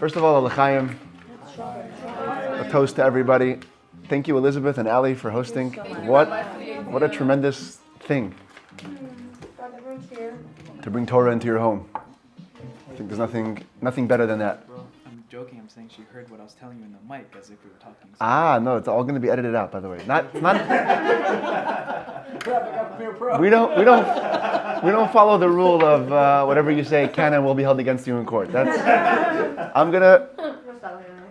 First of all, L'chaim, a toast to everybody. Thank you, Elizabeth and Ali, for hosting. What a tremendous thing to bring Torah into your home. I think there's nothing better than that. Bro, I'm joking. I'm saying she heard what I was telling you in the mic as if we were talking. No, it's all going to be edited out, by the way. Not. We don't follow the rule of whatever you say can and will be held against you in court.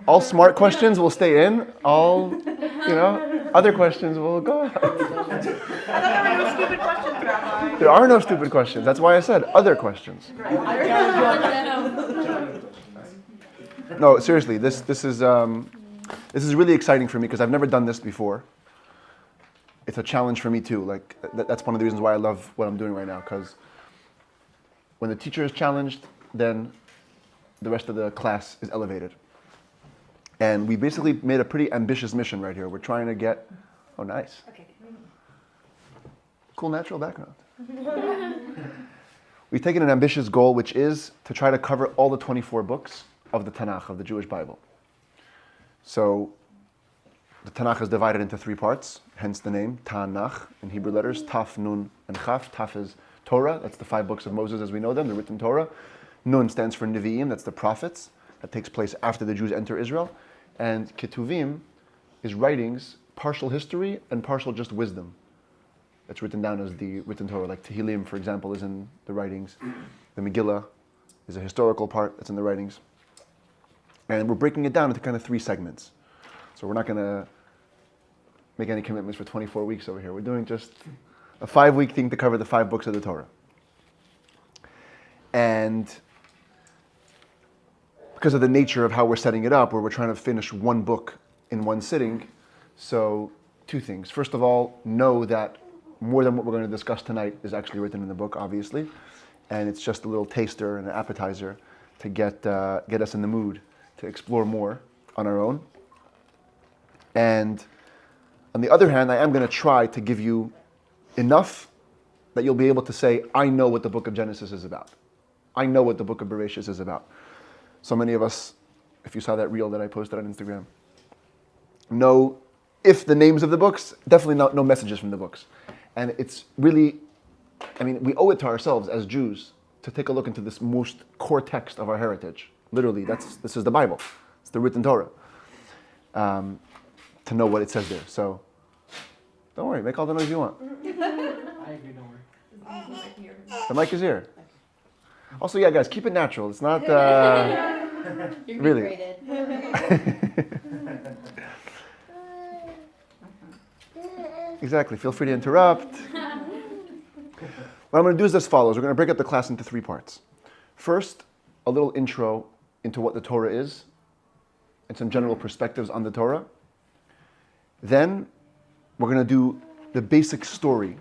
All smart questions will stay in. All, other questions will go out. There are no stupid questions, Rabbi. There are no stupid questions. That's why I said other questions. No, seriously, this is really exciting for me because I've never done this before. It's a challenge for me too. Like that's one of the reasons why I love what I'm doing right now. Because when the teacher is challenged, then the rest of the class is elevated. And we basically made a pretty ambitious mission right here. We're trying to get. Oh, nice. Okay. Cool natural background. We've taken an ambitious goal, which is to try to cover all the 24 books of the Tanach, of the Jewish Bible. So the Tanakh is divided into 3 parts, hence the name, Tanach, in Hebrew letters, Taf, Nun, and Chaf. Taf is Torah, that's the 5 books of Moses as we know them, the written Torah. Nun stands for Nevi'im, that's the prophets. That takes place after the Jews enter Israel. And Ketuvim is writings, partial history and partial just wisdom. That's written down as the written Torah, like Tehillim, for example, is in the writings. The Megillah is a historical part that's in the writings. And we're breaking it down into kind of 3 segments. So we're not going to make any commitments for 24 weeks over here. We're doing just a 5-week thing to cover the 5 books of the Torah. And because of the nature of how we're setting it up, where we're trying to finish 1 book in 1 sitting, so 2 things. First of all, know that more than what we're going to discuss tonight is actually written in the book, obviously. And it's just a little taster and an appetizer to get us in the mood to explore more on our own. And on the other hand, I am going to try to give you enough that you'll be able to say, I know what the book of Genesis is about. I know what the book of Bereishis is about. So many of us, if you saw that reel that I posted on Instagram, know if the names of the books, definitely no messages from the books. And it's really, we owe it to ourselves as Jews to take a look into this most core text of our heritage. Literally, this is the Bible. It's the written Torah. To know what it says there. So, don't worry, make all the noise you want. I agree, don't worry. The mic is here. Also, yeah, guys, keep it natural. It's not You're really. Exactly. Feel free to interrupt. What I'm going to do is as follows. We're going to break up the class into 3 parts. First, a little intro into what the Torah is and some general perspectives on the Torah. Then we're going to do the basic story,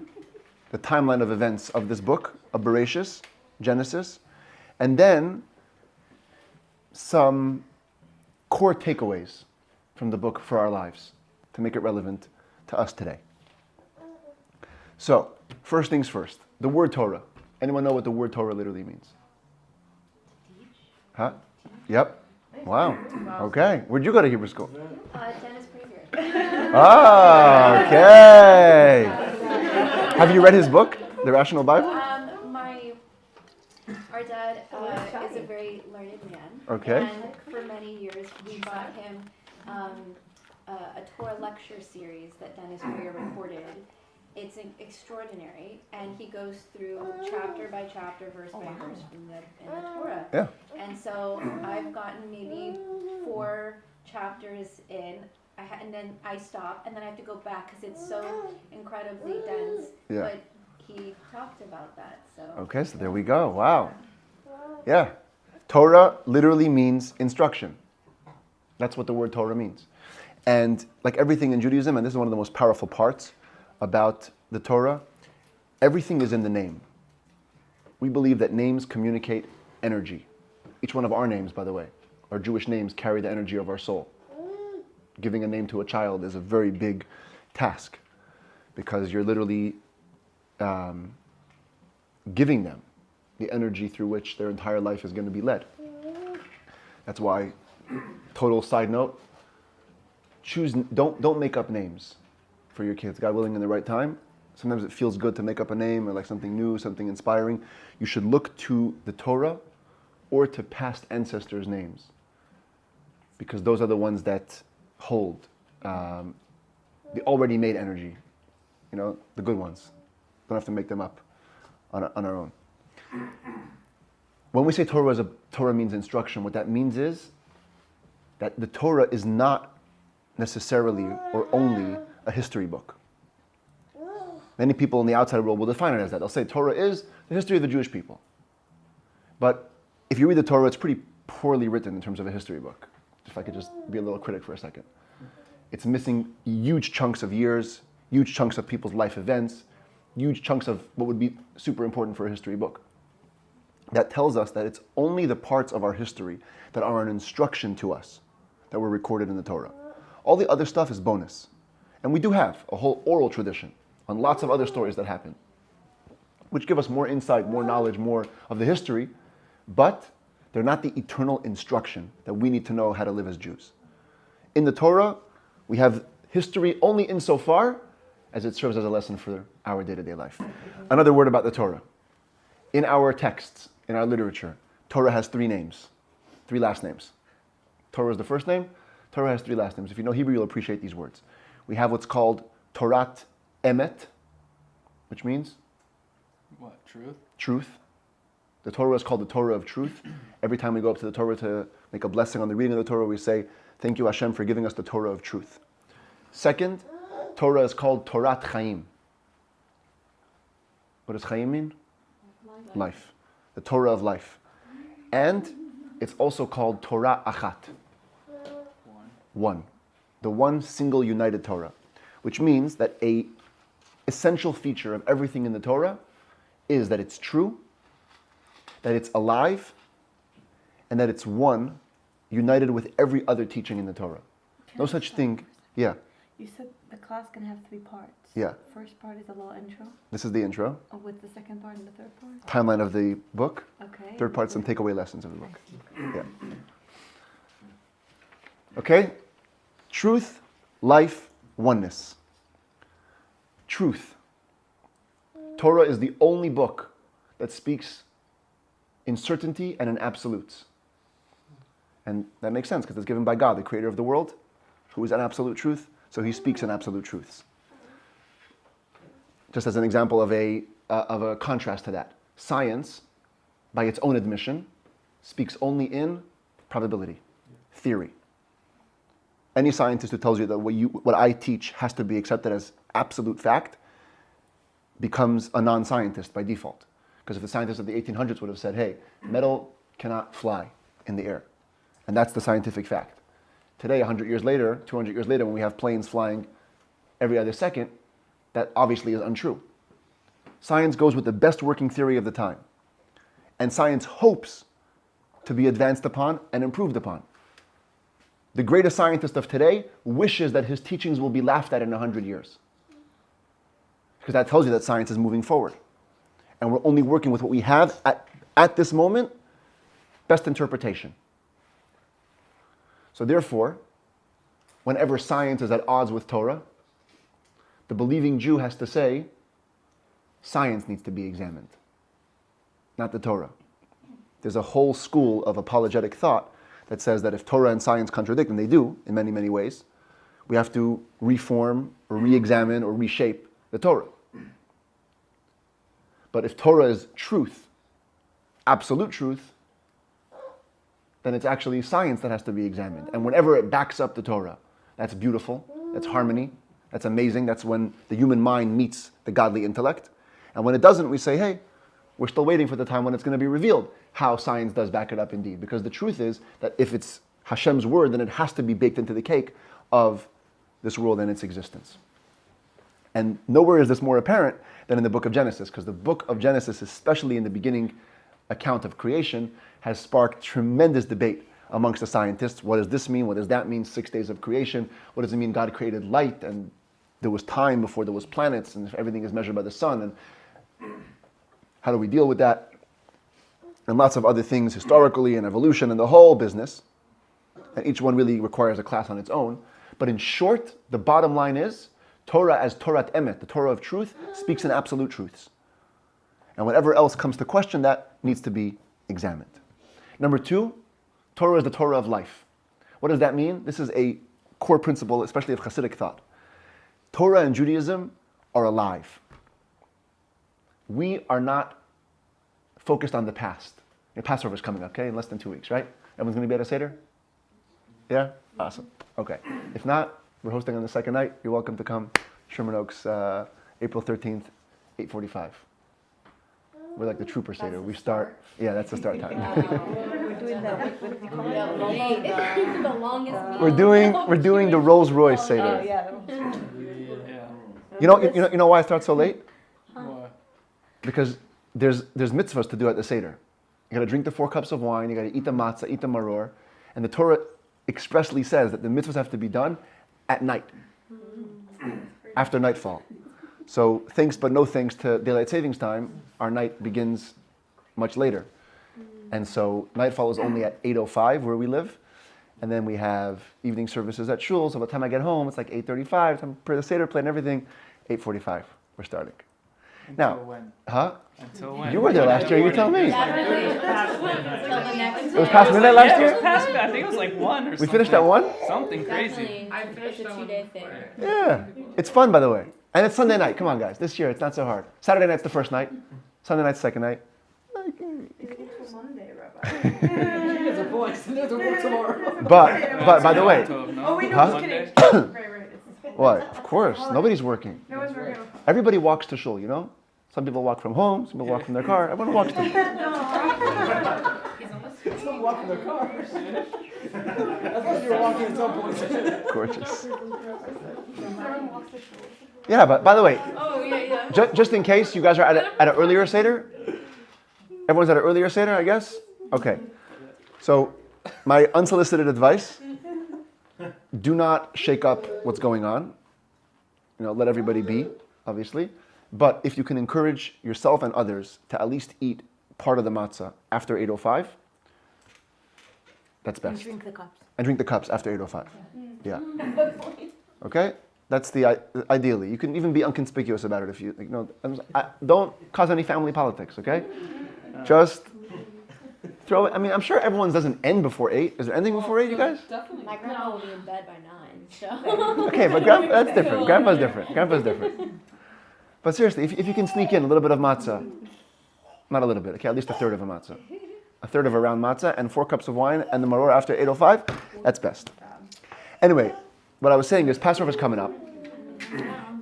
the timeline of events of this book, of Bereishis, Genesis, and then some core takeaways from the book for our lives to make it relevant to us today. So, first things first, the word Torah. Anyone know what the word Torah literally means? Huh? Yep. Wow. Okay. Where'd you go to Hebrew school? Dennis Prager. Okay. Have you read his book, The Rational Bible? Our dad is a very learned man. Okay. And for many years, we bought him a Torah lecture series that Dennis Prager recorded. It's extraordinary, and he goes through chapter by chapter, verse by verse in the Torah. Yeah. And so I've gotten maybe 4 chapters in, and then I stop, and then I have to go back because it's so incredibly dense. Yeah. But he talked about that. So. Okay, so there we go. Wow. Yeah. Torah literally means instruction. That's what the word Torah means. And like everything in Judaism, and this is one of the most powerful parts about the Torah, everything is in the name. We believe that names communicate energy. Each one of our names, by the way, our Jewish names carry the energy of our soul. Giving a name to a child is a very big task because you're literally giving them the energy through which their entire life is going to be led. That's why total side note, don't make up names for your kids, God willing, in the right time. Sometimes it feels good to make up a name or like something new, something inspiring. You should look to the Torah or to past ancestors' names, because those are the ones that hold the already made energy, the good ones. Don't have to make them up on our own. When we say Torah means instruction, what that means is that the Torah is not necessarily or only a history book. Many people in the outside world will define it as that. They'll say Torah is the history of the Jewish people. But if you read the Torah, it's pretty poorly written in terms of a history book. If I could just be a little critic for a second. It's missing huge chunks of years, huge chunks of people's life events, huge chunks of what would be super important for a history book. That tells us that it's only the parts of our history that are an instruction to us that were recorded in the Torah. All the other stuff is bonus. And we do have a whole oral tradition on lots of other stories that happen, which give us more insight, more knowledge, more of the history, but they're not the eternal instruction that we need to know how to live as Jews. In the Torah, we have history only insofar as it serves as a lesson for our day-to-day life. Another word about the Torah. In our texts, in our literature, Torah has 3 names, 3 last names. Torah is the first name. Torah has 3 last names. If you know Hebrew, you'll appreciate these words. We have what's called Torat Emet, which means? What, truth? Truth. The Torah is called the Torah of truth. Every time we go up to the Torah to make a blessing on the reading of the Torah, we say, thank you Hashem for giving us the Torah of truth. Second, Torah is called Torat Chaim. What does Chaim mean? Life. The Torah of life. And it's also called Torah Achat. One. The one single united Torah. Which means that a essential feature of everything in the Torah is that it's true, that it's alive, and that it's one, united with every other teaching in the Torah. No such thing. Yeah. You said the class can have 3 parts. Yeah. First part is a little intro. This is the intro. With the second part and the third part. Timeline of the book. Okay. Third part, some takeaway lessons of the book. Yeah. Okay? Truth, life, oneness. Truth. Torah is the only book that speaks in certainty and in absolutes. And that makes sense because it's given by God, the creator of the world, who is an absolute truth, so he speaks in absolute truths. Just as an example of a contrast to that. Science, by its own admission, speaks only in probability, theory. Any scientist who tells you that what I teach has to be accepted as absolute fact becomes a non-scientist by default. Because if the scientists of the 1800s would have said, hey, metal cannot fly in the air, and that's the scientific fact. Today, 100 years later, 200 years later, when we have planes flying every other second, that obviously is untrue. Science goes with the best working theory of the time. And science hopes to be advanced upon and improved upon. The greatest scientist of today wishes that his teachings will be laughed at in 100 years. Because that tells you that science is moving forward. And we're only working with what we have at this moment, best interpretation. So therefore, whenever science is at odds with Torah, the believing Jew has to say, science needs to be examined, not the Torah. There's a whole school of apologetic thought that says that if Torah and science contradict, and they do in many, many ways, we have to reform or re-examine or reshape the Torah. But if Torah is truth, absolute truth, then it's actually science that has to be examined. And whenever it backs up the Torah, that's beautiful, that's harmony, that's amazing, that's when the human mind meets the godly intellect. And when it doesn't, we say, hey, we're still waiting for the time when it's going to be revealed how science does back it up indeed. Because the truth is that if it's Hashem's word, then it has to be baked into the cake of this world and its existence. And nowhere is this more apparent than in the book of Genesis, because the book of Genesis, especially in the beginning account of creation, has sparked tremendous debate amongst the scientists. What does this mean? What does that mean? 6 days of creation. What does it mean God created light and there was time before there was planets and everything is measured by the sun? And how do we deal with that? And lots of other things historically and evolution and the whole business. and each one really requires a class on its own. But in short, the bottom line is, Torah as Torat Emet, the Torah of truth, speaks in absolute truths. And whatever else comes to question that needs to be examined. Number two, Torah is the Torah of life. What does that mean? This is a core principle, especially of Hasidic thought. Torah and Judaism are alive. We are not focused on the past. Your Passover is coming up, okay, in less than 2 weeks, right? Everyone's going to be at a Seder? Yeah? Awesome. Okay. If not, we're hosting on the second night. You're welcome to come. Sherman Oaks, April 13th, 8:45. We're like the Trooper Seder. We start, yeah, that's the start time. We're doing that with The longest We're doing the Rolls Royce Seder. Yeah. You know why I start so late? What? Because there's mitzvahs to do at the Seder. You got to drink the 4 cups of wine. You got to eat the matzah, eat the maror, and the Torah expressly says that the mitzvahs have to be done at night, after nightfall. So thanks but no thanks to daylight savings time, our night begins much later. And so nightfall is only at 8:05 where we live. And then we have evening services at shul. So by the time I get home, it's like 8:35. Time for the Seder, plan everything. 8:45, we're starting. Until Now, when? huh? Until when? You were there last year, you tell me. It It was past midnight last Yeah, it year? was past, I think it was like 1 or something. We finished at 1? Something crazy. Definitely. It's a 2-day thing. Yeah. It's fun, by the way. And it's Sunday night. Come on, guys. This year, it's not so hard. Saturday night's the first night. Sunday night's second night. Monday, Rabbi. There's a voice. There's a work tomorrow. But by the way, Oh, wait, no, Huh? just kidding. Right. what? Of course, nobody's working. No one's working. Everybody walks to shul, you know? Some people walk from home, some people walk from their car. Everyone walks to shul. Someone walk in their car. That's what you're walking at some point. Gorgeous. Yeah, but by the way, just in case you guys are at an earlier Seder, everyone's at an earlier Seder, I guess? Okay. So, my unsolicited advice, do not shake up what's going on. You know, let everybody be, obviously. But if you can encourage yourself and others to at least eat part of the matzah after 8:05, that's best. And drink the cups. And drink the cups after 8:05. Yeah. Okay? That's the ideally. You can even be inconspicuous about it if you, don't cause any family politics, okay? Just throw it. I mean, I'm sure everyone's doesn't end before 8. Is there ending before 8, you guys? Definitely. My grandma will be in bed by 9, so. Okay, but that's different. Grandpa's different. But seriously, if you can sneak in a little bit of matzah, not a little bit, okay, at least a third of a matzah. A third of a round matzah and 4 cups of wine and the maror after 8:05, that's best. Anyway, what I was saying is Passover is coming up.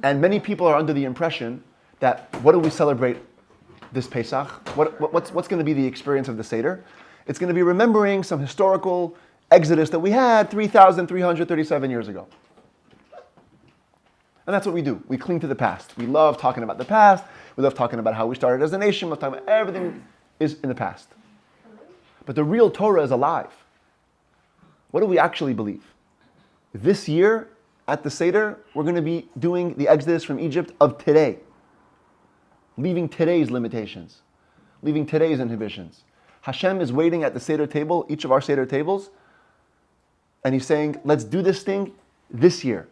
And many people are under the impression that what do we celebrate this Pesach? What's going to be the experience of the Seder? It's going to be remembering some historical exodus that we had 3,337 years ago. And that's what we do. We cling to the past. We love talking about the past. We love talking about how we started as a nation. We love talking about everything is in the past. But the real Torah is alive. What do we actually believe? This year, at the Seder, we're going to be doing the exodus from Egypt of today. Leaving today's limitations. Leaving today's inhibitions. Hashem is waiting at the Seder table, each of our Seder tables, and He's saying, let's do this thing this year.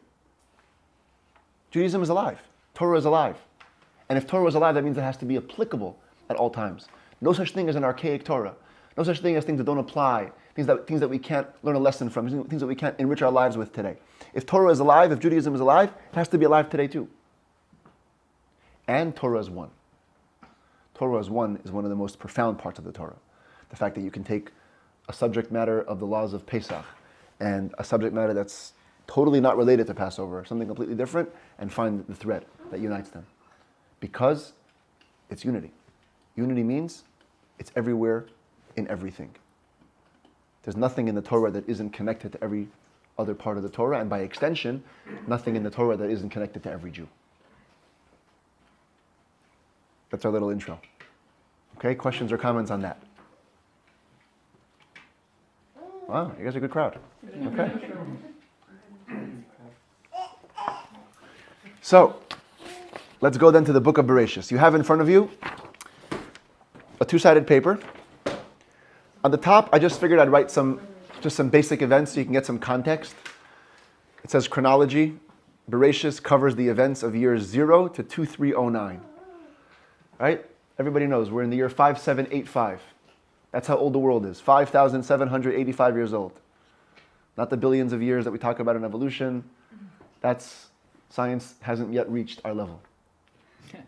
Judaism is alive. Torah is alive. And if Torah is alive, that means it has to be applicable at all times. No such thing as an archaic Torah. No such thing as things that don't apply, things that we can't learn a lesson from, things that we can't enrich our lives with today. If Torah is alive, if Judaism is alive, it has to be alive today too. And Torah is one. Torah is one is one of the most profound parts of the Torah. The fact that you can take a subject matter of the laws of Pesach and a subject matter that's totally not related to Passover, something completely different, and find the thread that unites them. Because it's unity. Unity means it's everywhere in everything. There's nothing in the Torah that isn't connected to every other part of the Torah, and by extension, nothing in the Torah that isn't connected to every Jew. That's our little intro. Okay, questions or comments on that? Wow, you guys are a good crowd. Okay. So, let's go then to the book of Bereishis. You have in front of you a 2-sided paper. On the top, I just figured I'd write some Just some basic events so you can get some context. It says chronology. Bereishis covers the events of years 0 to 2309. Right? Everybody knows we're in the year 5785. That's how old the world is. 5,785 years old. Not the billions of years that we talk about in evolution. That's science hasn't yet reached our level.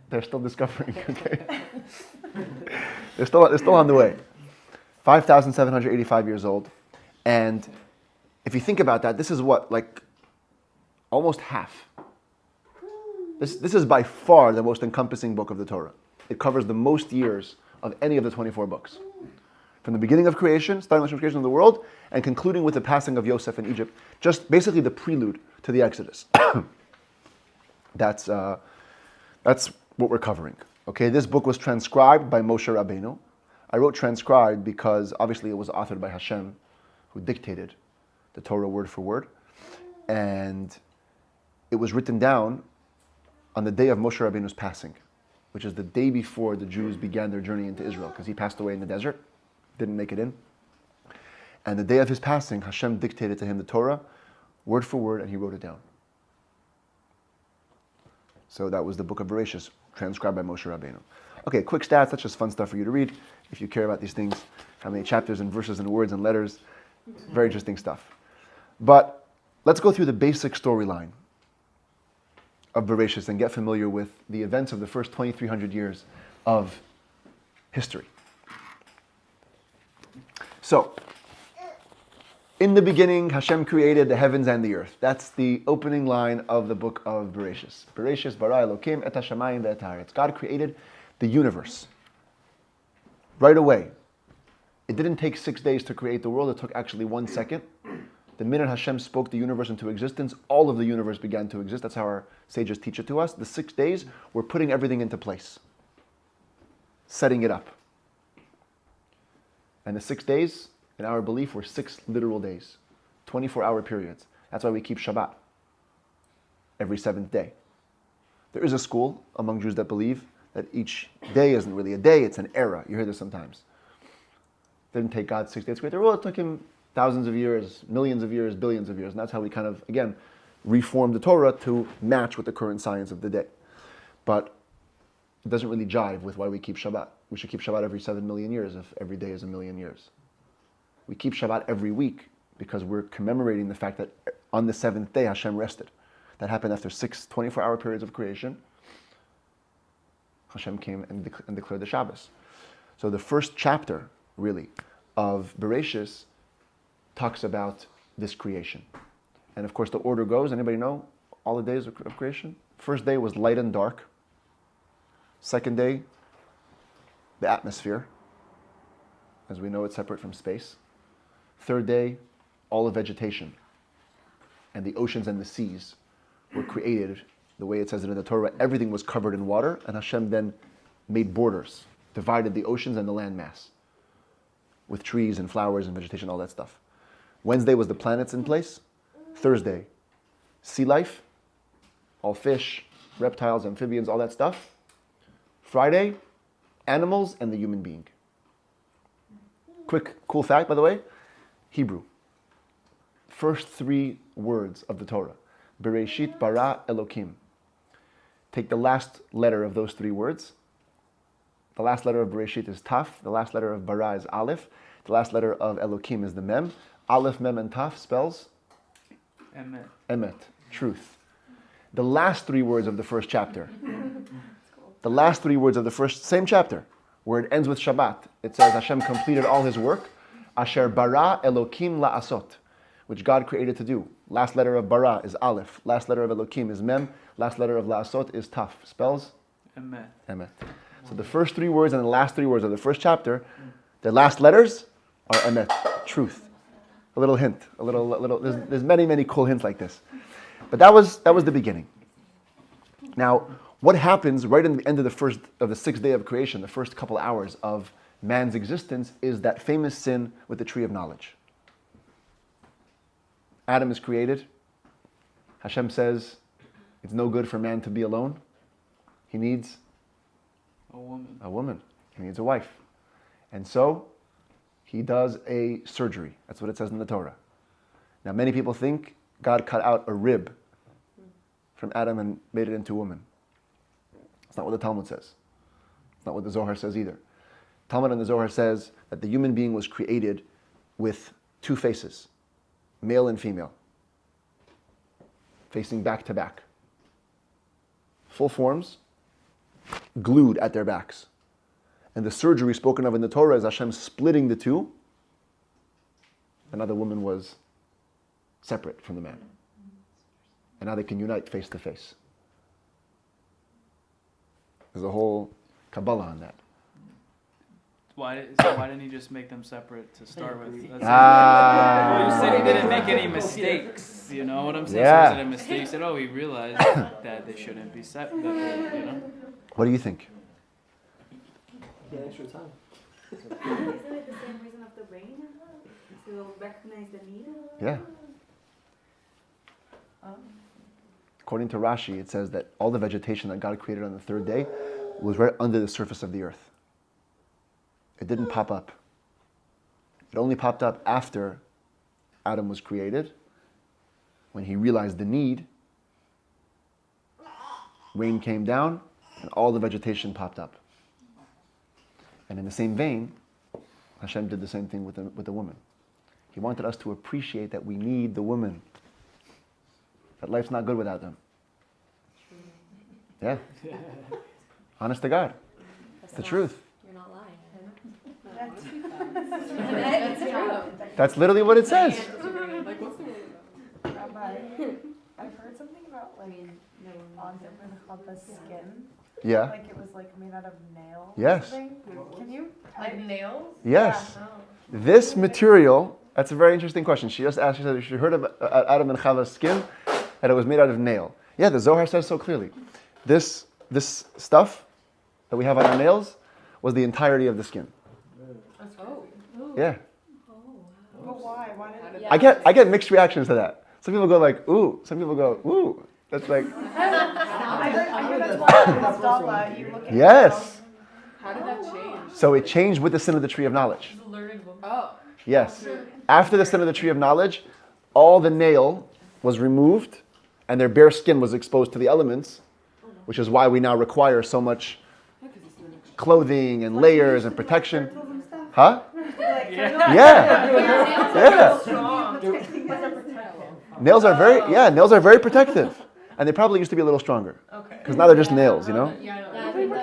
They're still discovering. Okay, they're still on the way. 5,785 years old, and if you think about that, this is what, like almost half. This is by far the most encompassing book of the Torah. It covers the most years of any of the 24 books. From the beginning of creation, starting with the creation of the world, and concluding with the passing of Yosef in Egypt. Just basically the prelude to the Exodus. That's what we're covering. Okay, this book was transcribed by Moshe Rabbeinu. I wrote transcribed because obviously it was authored by Hashem, who dictated the Torah word for word. And it was written down on the day of Moshe Rabbeinu's passing, which is the day before the Jews began their journey into Israel, because he passed away in the desert, didn't make it in. And the day of his passing, Hashem dictated to him the Torah, word for word, and he wrote it down. So that was the book of Bereishis, transcribed by Moshe Rabbeinu. Okay, quick stats, that's just fun stuff for you to read, if you care about these things. How many chapters and verses and words and letters. Very interesting stuff. But let's go through the basic storyline of Bereishis and get familiar with the events of the first 2,300 years of history. So, in the beginning, Hashem created the heavens and the earth. That's the opening line of the book of Bereishis. Bereishis bara Elokim et hashamayim ve'et haaretz. God created the universe. Right away. It didn't take 6 days to create the world. It took actually 1 second. The minute Hashem spoke the universe into existence, all of the universe began to exist. That's how our sages teach it to us. The 6 days, we're putting everything into place. Setting it up. And the 6 days, in our belief, were 6 literal days. 24-hour periods. That's why we keep Shabbat. Every 7th day. There is a school among Jews that believe that each day isn't really a day, it's an era. You hear this sometimes. It didn't take God 6 days to create the world. It took him thousands of years, millions of years, billions of years. And that's how we kind of, again, reform the Torah to match with the current science of the day. But it doesn't really jive with why we keep Shabbat. We should keep Shabbat every 7 million years if every day is a million years. We keep Shabbat every week because we're commemorating the fact that on the 7th day Hashem rested. That happened after 6 24-hour periods of creation. Hashem came and declared the Shabbos. So the first chapter, really, of Bereishis talks about this creation. And of course the order goes, anybody know all the days of creation? First day was light and dark. Second day, the atmosphere. As we know, it's separate from space. Third day, all of vegetation. And the oceans and the seas were created the way it says it in the Torah. Everything was covered in water, and Hashem then made borders, divided the oceans and the landmass with trees and flowers and vegetation, all that stuff. Wednesday was the planets in place. Thursday, sea life, all fish, reptiles, amphibians, all that stuff. Friday, animals and the human being. Quick, cool fact, by the way, Hebrew. First 3 words of the Torah. Bereshit bara Elokim. Take the last letter of those 3 words. The last letter of Bereshit is Taf. The last letter of bara is Aleph. The last letter of Elokim is the Mem. Aleph, Mem, and Taf spells? Emet. Emet, truth. The last 3 words of the first chapter. The last 3 words of the first, same chapter, where it ends with Shabbat. It says Hashem completed all his work. Asher bara Elokim la'asot, which God created to do. Last letter of bara is Aleph. Last letter of Elokim is Mem. Last letter of la'asot is Taf. Spells? Emet. Emet. So the first 3 words and the last 3 words of the first chapter, the last letters are Emet, truth. A little hint, there's many cool hints like this. But that was the beginning. Now, what happens right in the end of the 6th day of creation, the first couple hours of man's existence, is that famous sin with the tree of knowledge. Adam is created. Hashem says it's no good for man to be alone. He needs A woman. a woman. He needs a wife. And so he does a surgery. That's what it says in the Torah. Now, many people think God cut out a rib from Adam and made it into a woman. That's not what the Talmud says. It's not what the Zohar says either. Talmud and the Zohar says that the human being was created with two faces, male and female, facing back to back. Full forms, glued at their backs. And the surgery spoken of in the Torah is Hashem splitting the two, and now the woman was separate from the man. And now they can unite face to face. There's a whole Kabbalah on that. Why didn't he just make them separate to start with? Well, Ah. you said he didn't make any mistakes. You know what I'm saying? Yeah. So was it a mistake? He said, he realized that they shouldn't be separate. You know? What do you think? Yeah, extra time. Isn't it the same reason of the brain? To recognize the need? Yeah. According to Rashi, it says that all the vegetation that God created on the third day was right under the surface of the earth. It didn't pop up. It only popped up after Adam was created, when he realized the need. Rain came down, and all the vegetation popped up. And in the same vein, Hashem did the same thing with the woman. He wanted us to appreciate that we need the woman. That life's not good without them. Yeah. Honest to God. It's the truth. You're not lying. That's literally what it says. Rabbi, I've heard something about on Chava's skin. Yeah. Like it was like made out of nails. Yes. Or something. Can you? Like nails? Yes. This material, that's a very interesting question. She just asked, she said, she heard of Adam and Chava's skin, that it was made out of nail. Yeah, the Zohar says so clearly. This stuff that we have on our nails was the entirety of the skin. Yeah. But why? Why did I get mixed reactions to that. Some people go like, ooh. Some people go, ooh. That's like, I heard that's why in the Stala you look at yes. How did that change? So it changed with the sin of the tree of knowledge. She's a learned woman. Oh. Yes. After the sin of the tree of knowledge, all the nail was removed and their bare skin was exposed to the elements, which is why we now require so much clothing and layers and protection. Huh? Yeah. Yeah. Nails are very protective. And they probably used to be a little stronger. Okay. Because now they're just nails, you know? Yeah, I know.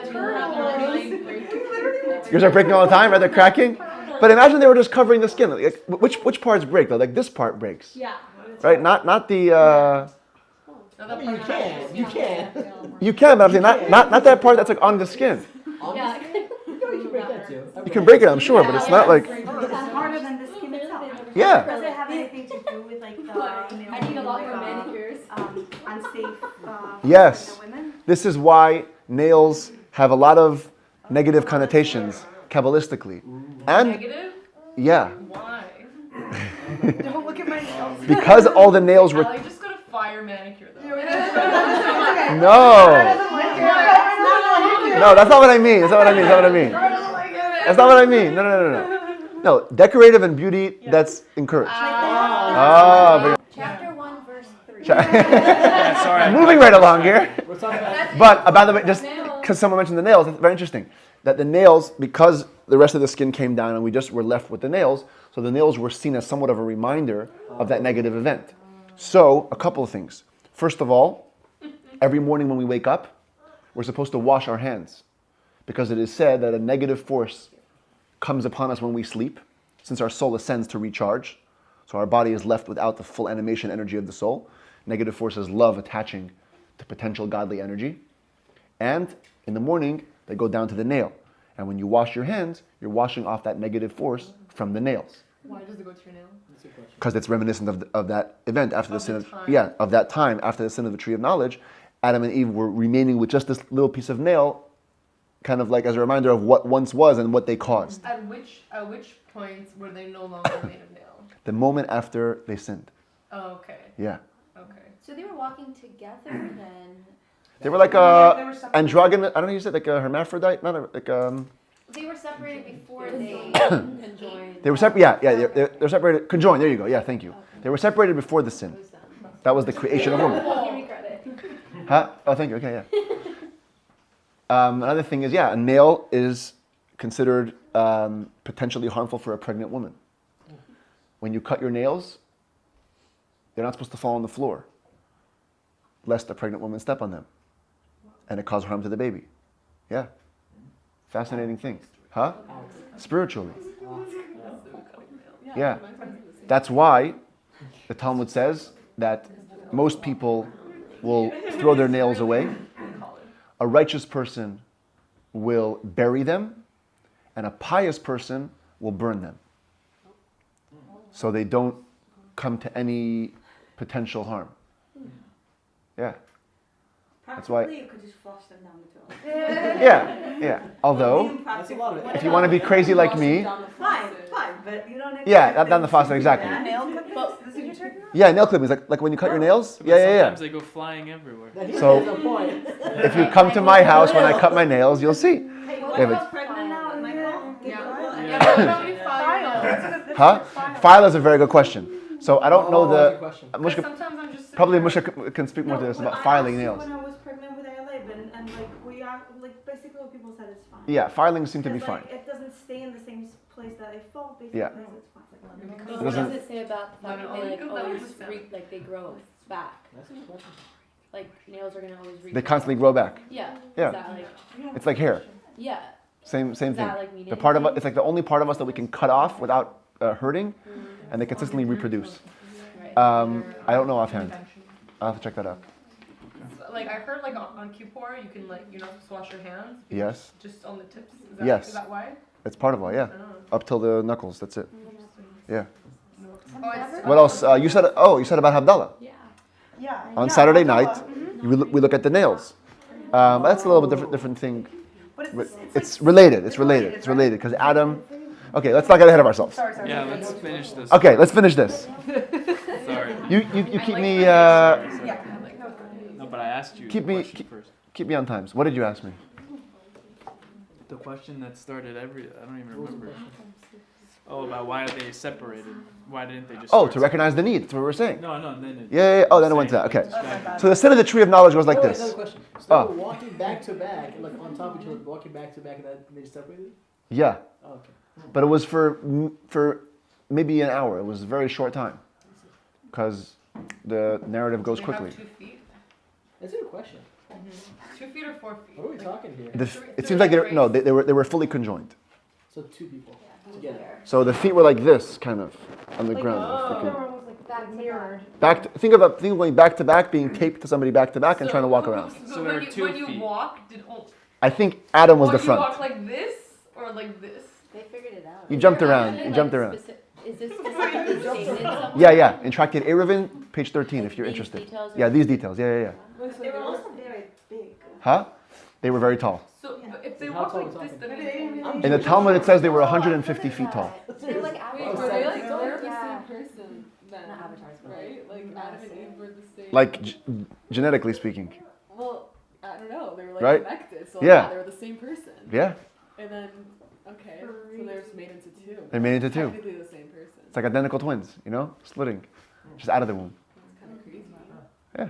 Yours are breaking all the time, right? They're cracking. But imagine they were just covering the skin. Like, which parts break though? Like this part breaks. Yeah. Right? Not the You can. you can, but I'm saying not that part that's like on the skin. Yeah. You can break that too. You can break it, I'm sure, but it's not like It's harder than the skin itself. yeah. Does it have anything to do with like the I need a lot more manicures. unsafe Yes. for the women? This is why nails have a lot of negative connotations kabbalistically. And Negative? yeah, Why? Don't look at my nails. because all the nails were Allie, just got a fire manicure though. no. No, that's not what I mean. That's not what I mean. That's not what I mean. No, decorative and beauty, that's encouraged. Oh, Chapter 1, verse 3. Yeah, sorry. moving right along here. We're talking about But by the way, just because someone mentioned the nails, it's very interesting that the nails, because the rest of the skin came down and we just were left with the nails, so the nails were seen as somewhat of a reminder of that negative event. So, a couple of things. First of all, every morning when we wake up, we're supposed to wash our hands because it is said that a negative force comes upon us when we sleep, since our soul ascends to recharge. So our body is left without the full animation energy of the soul. Negative forces love attaching to potential godly energy. And in the morning, they go down to the nail. And when you wash your hands, you're washing off that negative force from the nails. Why does it go to your nail? Because it's reminiscent of that event after the Of sin the of time. of that time after the sin of the tree of knowledge. Adam and Eve were remaining with just this little piece of nail, kind of like as a reminder of what once was and what they caused. At which points were they no longer made of nail? The moment after they sinned. Oh, okay. Yeah. Okay. So they were walking together then. They were like They were separate. androgynous, I don't know how you said, like a hermaphrodite, not a, like They were separated before they conjoined. They were separated. Yeah, they're separated. Conjoined. There you go. Yeah, thank you. They were separated before the sin. That was the creation of woman. Give me credit. Huh? Oh, thank you. Okay, yeah. Another thing is, a nail is considered potentially harmful for a pregnant woman. When you cut your nails, they're not supposed to fall on the floor, lest a pregnant woman step on them, and it cause harm to the baby. Yeah. Fascinating thing. Huh? Spiritually. Yeah. That's why the Talmud says that most people will throw their nails away. A righteous person will bury them, and a pious person will burn them. So they don't come to any potential harm. Yeah. That's why. You could just flush them down the toilet. Yeah. Although, That's a lot of if you want to be crazy like me, Fine, but you don't need not down the faucet, exactly. nail clippings? This is what you're talking about? Yeah, nail clippings, like when you cut your nails. But Yeah. sometimes they go flying everywhere. So- That's the point. If you come to my house when I cut my nails, you'll see. Hey, what Yeah, but- about pregnant now in my home? Yeah, what about we file? Huh? File is a very good question. So I don't know Good the. question. Mushka, Sometimes I'm just probably sitting Mushka can speak more to this Well, about I filing asked you nails. when I was pregnant with Ayaleb, and like we are like basically what people said it's fine. Yeah, filings seem to be Because, fine. like, it doesn't stay in the same place that it fall. Basically, Yeah. so it's fine. What doesn't- does it say about the fact that they like That always was sad. like they grow back? That's a good question. Like nails are gonna always. They constantly grow back. Yeah. Yeah. Is that like? It's like hair. Yeah. Same Is thing. that like meaning? The part of it's like the only part of us that we can cut off without hurting, and they consistently reproduce. Right. I don't know offhand. I'll have to check that out. like I heard like on Kippur you can like you're not supposed to wash your hands. Yes, Just on the tips. Is that, Yes. Is that why? it's part of all. Yeah, I don't know. up till the knuckles. That's it. Yeah. Oh, it's, What else? You said about Havdalah. Yeah. Yeah. On Saturday night, we look at the nails. That's a little bit different thing. But It's related. It's related because Adam. Okay, let's not get ahead of ourselves. Sorry. Yeah, let's finish this. Okay, let's finish this. Sorry. You keep me Sorry. Yeah. No, but I asked you Keep the me- question first. keep me on times. What did you ask me? The question that started I don't even remember. Oh, about why are they separated? Why didn't they just Oh, start to recognize the need. That's what we were saying. No, and then it, Yeah. Oh, then it went to that. Okay. Describe- So the sin of the tree of knowledge goes like Another this. question. So Oh. they were walking back to back, and like on top of each other, walking back to back, and that they separated? Yeah, Oh, okay. but it was for maybe an hour. It was a very short time because the narrative goes you quickly. have 2 feet. That's a good question. 2 feet or 4 feet. What are we talking here? It seems like they were fully conjoined. So 2 people together. So the feet were like this, kind of, on the ground. If you could- Back mirrored. think of going back to back, being taped to somebody back to back, and trying to walk around. So there when are you, 2 when you feet. walk, I think Adam was the you front. walk like this or like this? They figured it out. You jumped Is there around. actually, You jumped like, around. Is this specifically stated somewhere? Yeah. In Tractate Eruvin, page 13, if you're These interested. details are- Yeah, these details. Yeah. They were also very big. Huh? They were very tall. So but if they How walk tall like are we this, talking? then maybe In the Talmud, it says they were 150 feet tall. They're like Wait, avatars. were they like They're the Yeah. same person then, Not avatars, but right? Like Adam and Eve were the same. Like, genetically speaking. Well, I don't know. They were like Right? connected, so Yeah. they were the same person. Yeah, And then, okay, so they're just made into 2. they made it into 2. Technically the same person. It's like identical twins, splitting. Just out of the womb. It's kind of crazy. Yeah.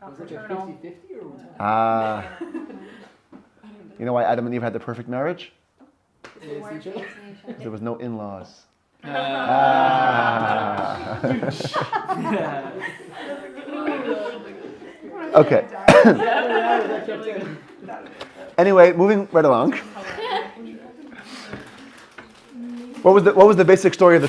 Was it like a 50-50 or what? Ah. You know why Adam and Eve had the perfect marriage? They see each other? 'Cause there was no in-laws. Ah. Ah. Okay. Anyway, moving right along. What was the basic story of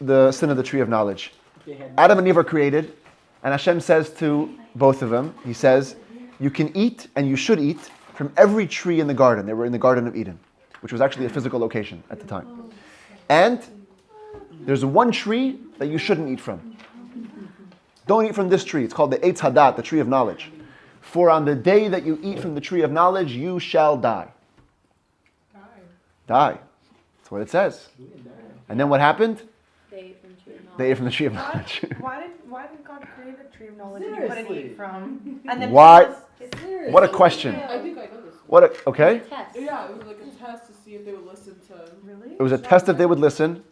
the sin of the tree of knowledge? They had Adam and Eve are created, and Hashem says to both of them, He says, you can eat and you should eat from every tree in the garden. They were in the Garden of Eden, which was actually a physical location at the time. And there's one tree that you shouldn't eat from. Don't eat from this tree. It's called the Eitz Hadat, the tree of knowledge. For on the day that you eat from the tree of knowledge, you shall die. Die. That's what it says. And then what happened? They ate from tree of knowledge. They ate from the tree of knowledge. Why did God create a tree of knowledge that you couldn't Seriously? eat from? And then Why? because- What a question. I think I know this. Okay? Test. Yeah, it was like a test to see see if they would listen to. Really? It was a test if they would listen.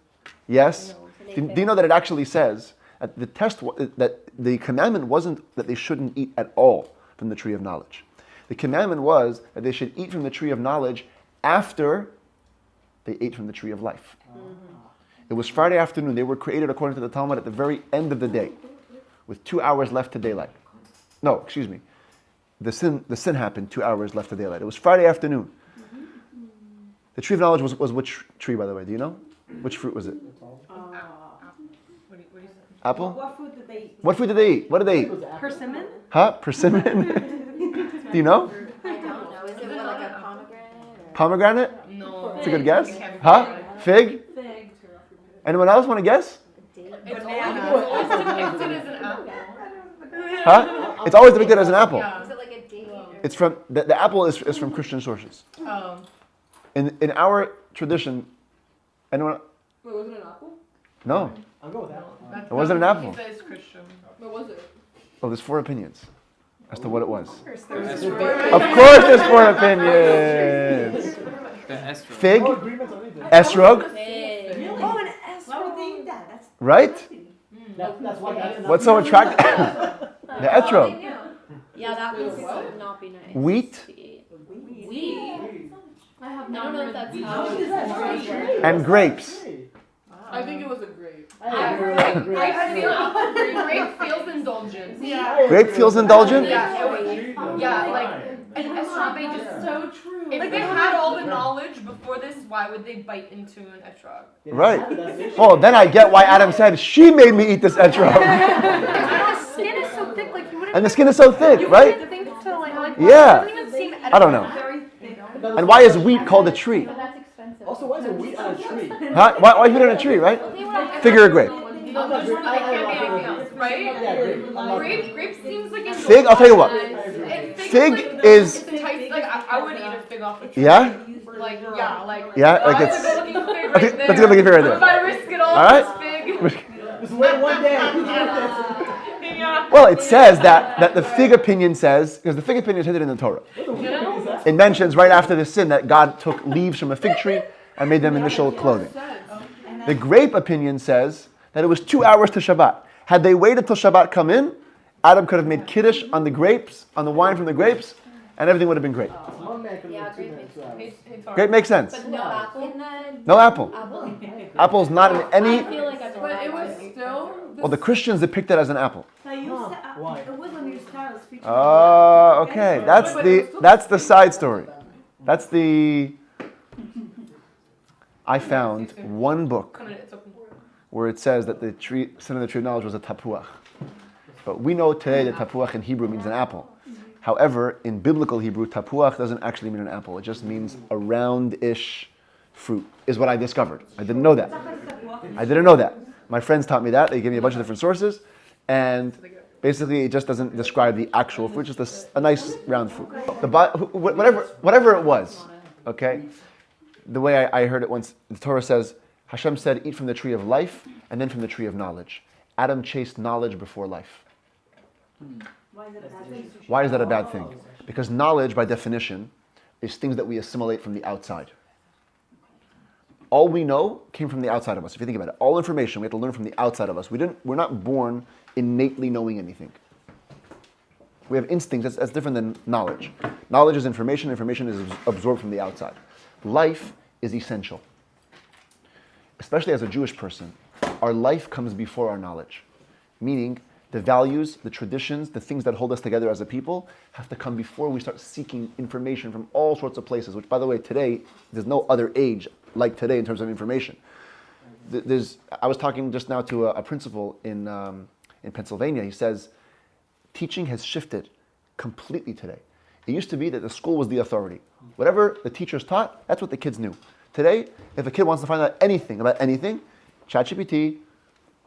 Yes. Do you know that it actually says that the test that the commandment wasn't that they shouldn't eat at all from the tree of knowledge. The commandment was that they should eat from the tree of knowledge after they ate from the tree of life. It was Friday afternoon. They were created according to the Talmud at the very end of the day, with 2 hours left to daylight. No, excuse me. The sin happened 2 hours left to daylight. It was Friday afternoon. The tree of knowledge was which tree, by the way? Do you know? Which fruit was it? What do you say? Apple? What food did they eat? What food did they eat? What did they eat? Persimmon? Huh? Persimmon? Do you know? I don't know. Is it what, like a pomegranate? Pomegranate? No. That's a good guess. Huh? Fig? Fig. Anyone else want to guess? It's always depicted as an apple. Huh? It's always depicted as an apple. Yeah. Is it like a date? Or It's from the apple is from Christian sources. Oh. In our tradition, anyone? Wait, was it an apple? No. I'll go with that. It wasn't an apple. He says Christian. What was it? Oh, there's 4 opinions as to what it was. There's Of course, there's 4 opinions. The estrog. Fig, No agreements on anything. esrog, Oh, an S. Why would they eat that? That's right? nasty. That's why that is What's so attractive? The etrog. Yeah, that would not be nice. Wheat to eat. Wheat. I have I don't know if that's how How does that work? and grapes. I think it was a grape. Grape feels indulgent. Yeah. Grape feels indulgent? Yeah, like an estrog, they just So true. if they had all the knowledge before this, why would they bite into an etrog? Right. Well, then I get why Adam said, she made me eat this etrog. the skin is so thick, like you wouldn't. And the skin is so thick, right? Think to like Yeah. It doesn't even seem I don't know. Very thick. And why is wheat called a tree? That's expensive. Also, why is it wheat on a tree? Huh? Why is wheat on a tree, right? Figure a grape. No, there's it can't be anything else, right? Yeah, grape. Grape seems like indulgent. Fig, I'll tell you what. And Fig like, is, it's enticing. Like I would eat a fig off a tree. yeah? Like yeah, like Yeah, like that's it's, a good looking fig that's right a there. good looking fig right there. I'm about to risk it all All right. for this fig. Just wait one day. Yeah. Well, it says that the fig opinion says, because the fig opinion is hidden in the Torah. It mentions right after the sin that God took leaves from a fig tree and made them initial clothing. The grape opinion says that it was 2 hours to Shabbat. Had they waited till Shabbat come in, Adam could have made kiddush on the grapes, on the wine from the grapes, and everything would have been great. One man can Yeah, live 2 grape minutes, makes 2 hours. Hey, Tara. Grape makes sense. But no apple in the No apple. apple. Apple's not in I any. feel like I've But it was still. Well, the Christians depict it as an apple. So you Why? it was on your styles featured. Oh, okay. That's the side story. That's the. I found one book It's open. where it says that the tree, sin of the tree of knowledge was a tapuach. But we know today that tapuach in Hebrew means an apple. However, in biblical Hebrew, tapuach doesn't actually mean an apple. It just means a round-ish fruit, is what I discovered. I didn't know that. My friends taught me that. They gave me a bunch of different sources. And basically, it just doesn't describe the actual fruit, just a nice round fruit. Whatever it was, okay? The way I heard it once, the Torah says, Hashem said, eat from the tree of life and then from the tree of knowledge. Adam chased knowledge before life. Why is it a bad thing? Why is that a bad thing? Because knowledge, by definition, is things that we assimilate from the outside. All we know came from the outside of us. If you think about it, all information we have to learn from the outside of us. We're not born innately knowing anything. We have instincts. That's different than knowledge. Knowledge is information. Information is absorbed from the outside. Life is essential. Especially as a Jewish person, our life comes before our knowledge. Meaning, the values, the traditions, the things that hold us together as a people have to come before we start seeking information from all sorts of places, which, by the way, today, there's no other age like today in terms of information. I was talking just now to a principal in Pennsylvania. He says, teaching has shifted completely today. It used to be that the school was the authority. Whatever the teachers taught, that's what the kids knew. Today, if a kid wants to find out anything about anything, ChatGPT,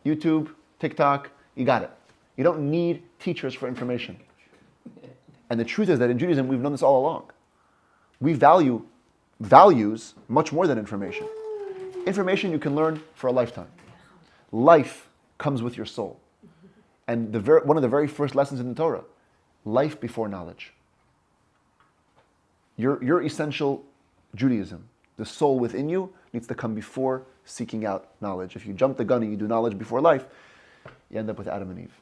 YouTube, TikTok, you got it. You don't need teachers for information. And the truth is that in Judaism, we've known this all along. We value values much more than information. Information you can learn for a lifetime. Life comes with your soul. And one of the very first lessons in the Torah, life before knowledge. Your essential Judaism The soul within you needs to come before seeking out knowledge. If you jump the gun and you do knowledge before life, you end up with Adam and Eve.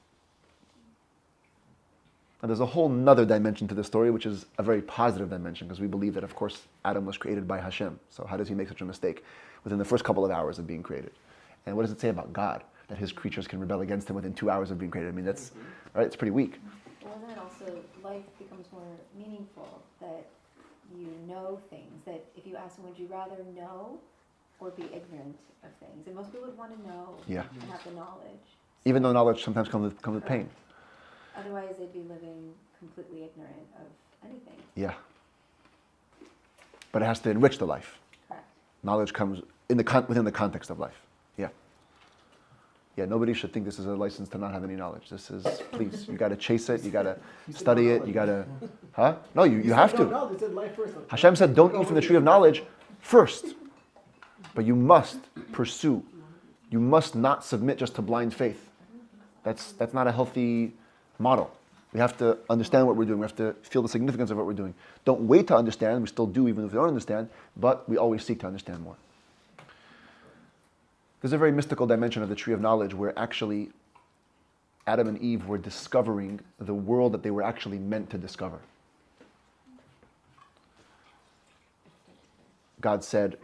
And there's a whole nother dimension to the story, which is a very positive dimension, because we believe that, of course, Adam was created by Hashem. So how does he make such a mistake within the first couple of hours of being created? And what does it say about God, that his creatures can rebel against him within 2 hours of being created? I mean, that's, right, it's pretty weak. Well, then also life becomes more meaningful, that you know things, that if you ask them, would you rather know or be ignorant of things? And most people would want to know Yeah. and have the knowledge. Even though knowledge sometimes comes with pain. Otherwise, they'd be living completely ignorant of anything. Yeah. But it has to enrich the life. Correct. Knowledge comes within the context of life. Yeah. Yeah, nobody should think this is a license to not have any knowledge. This is, please, you got to chase it, you got to study it, you got to, huh? No, you have to. No, they said life first. Hashem said, don't eat from the tree of knowledge first. But you must pursue. You must not submit just to blind faith. That's not a healthy model. We have to understand what we're doing. We have to feel the significance of what we're doing. Don't wait to understand. We still do, even if we don't understand, but we always seek to understand more. There's a very mystical dimension of the tree of knowledge where actually Adam and Eve were discovering the world that they were actually meant to discover. God said,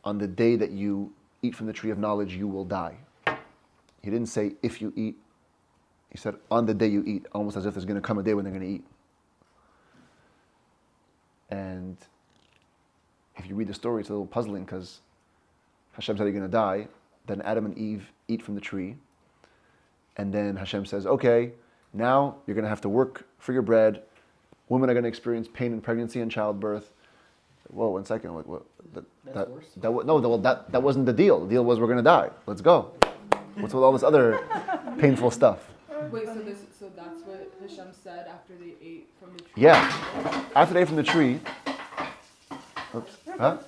on the day that you eat from the tree of knowledge, you will die. He didn't say, if you eat. He said, on the day you eat, almost as if there's going to come a day when they're going to eat. And if you read the story, it's a little puzzling because Hashem said you're going to die. Then Adam and Eve eat from the tree. And then Hashem says, okay, now you're going to have to work for your bread. Women are going to experience pain in pregnancy and childbirth. Whoa, 1 second. That wasn't the deal. The deal was we're going to die. Let's go. What's with all this other painful stuff? Wait, so that's what Hashem said after they ate from the tree? Yeah. After they ate from the tree. Oops. Huh?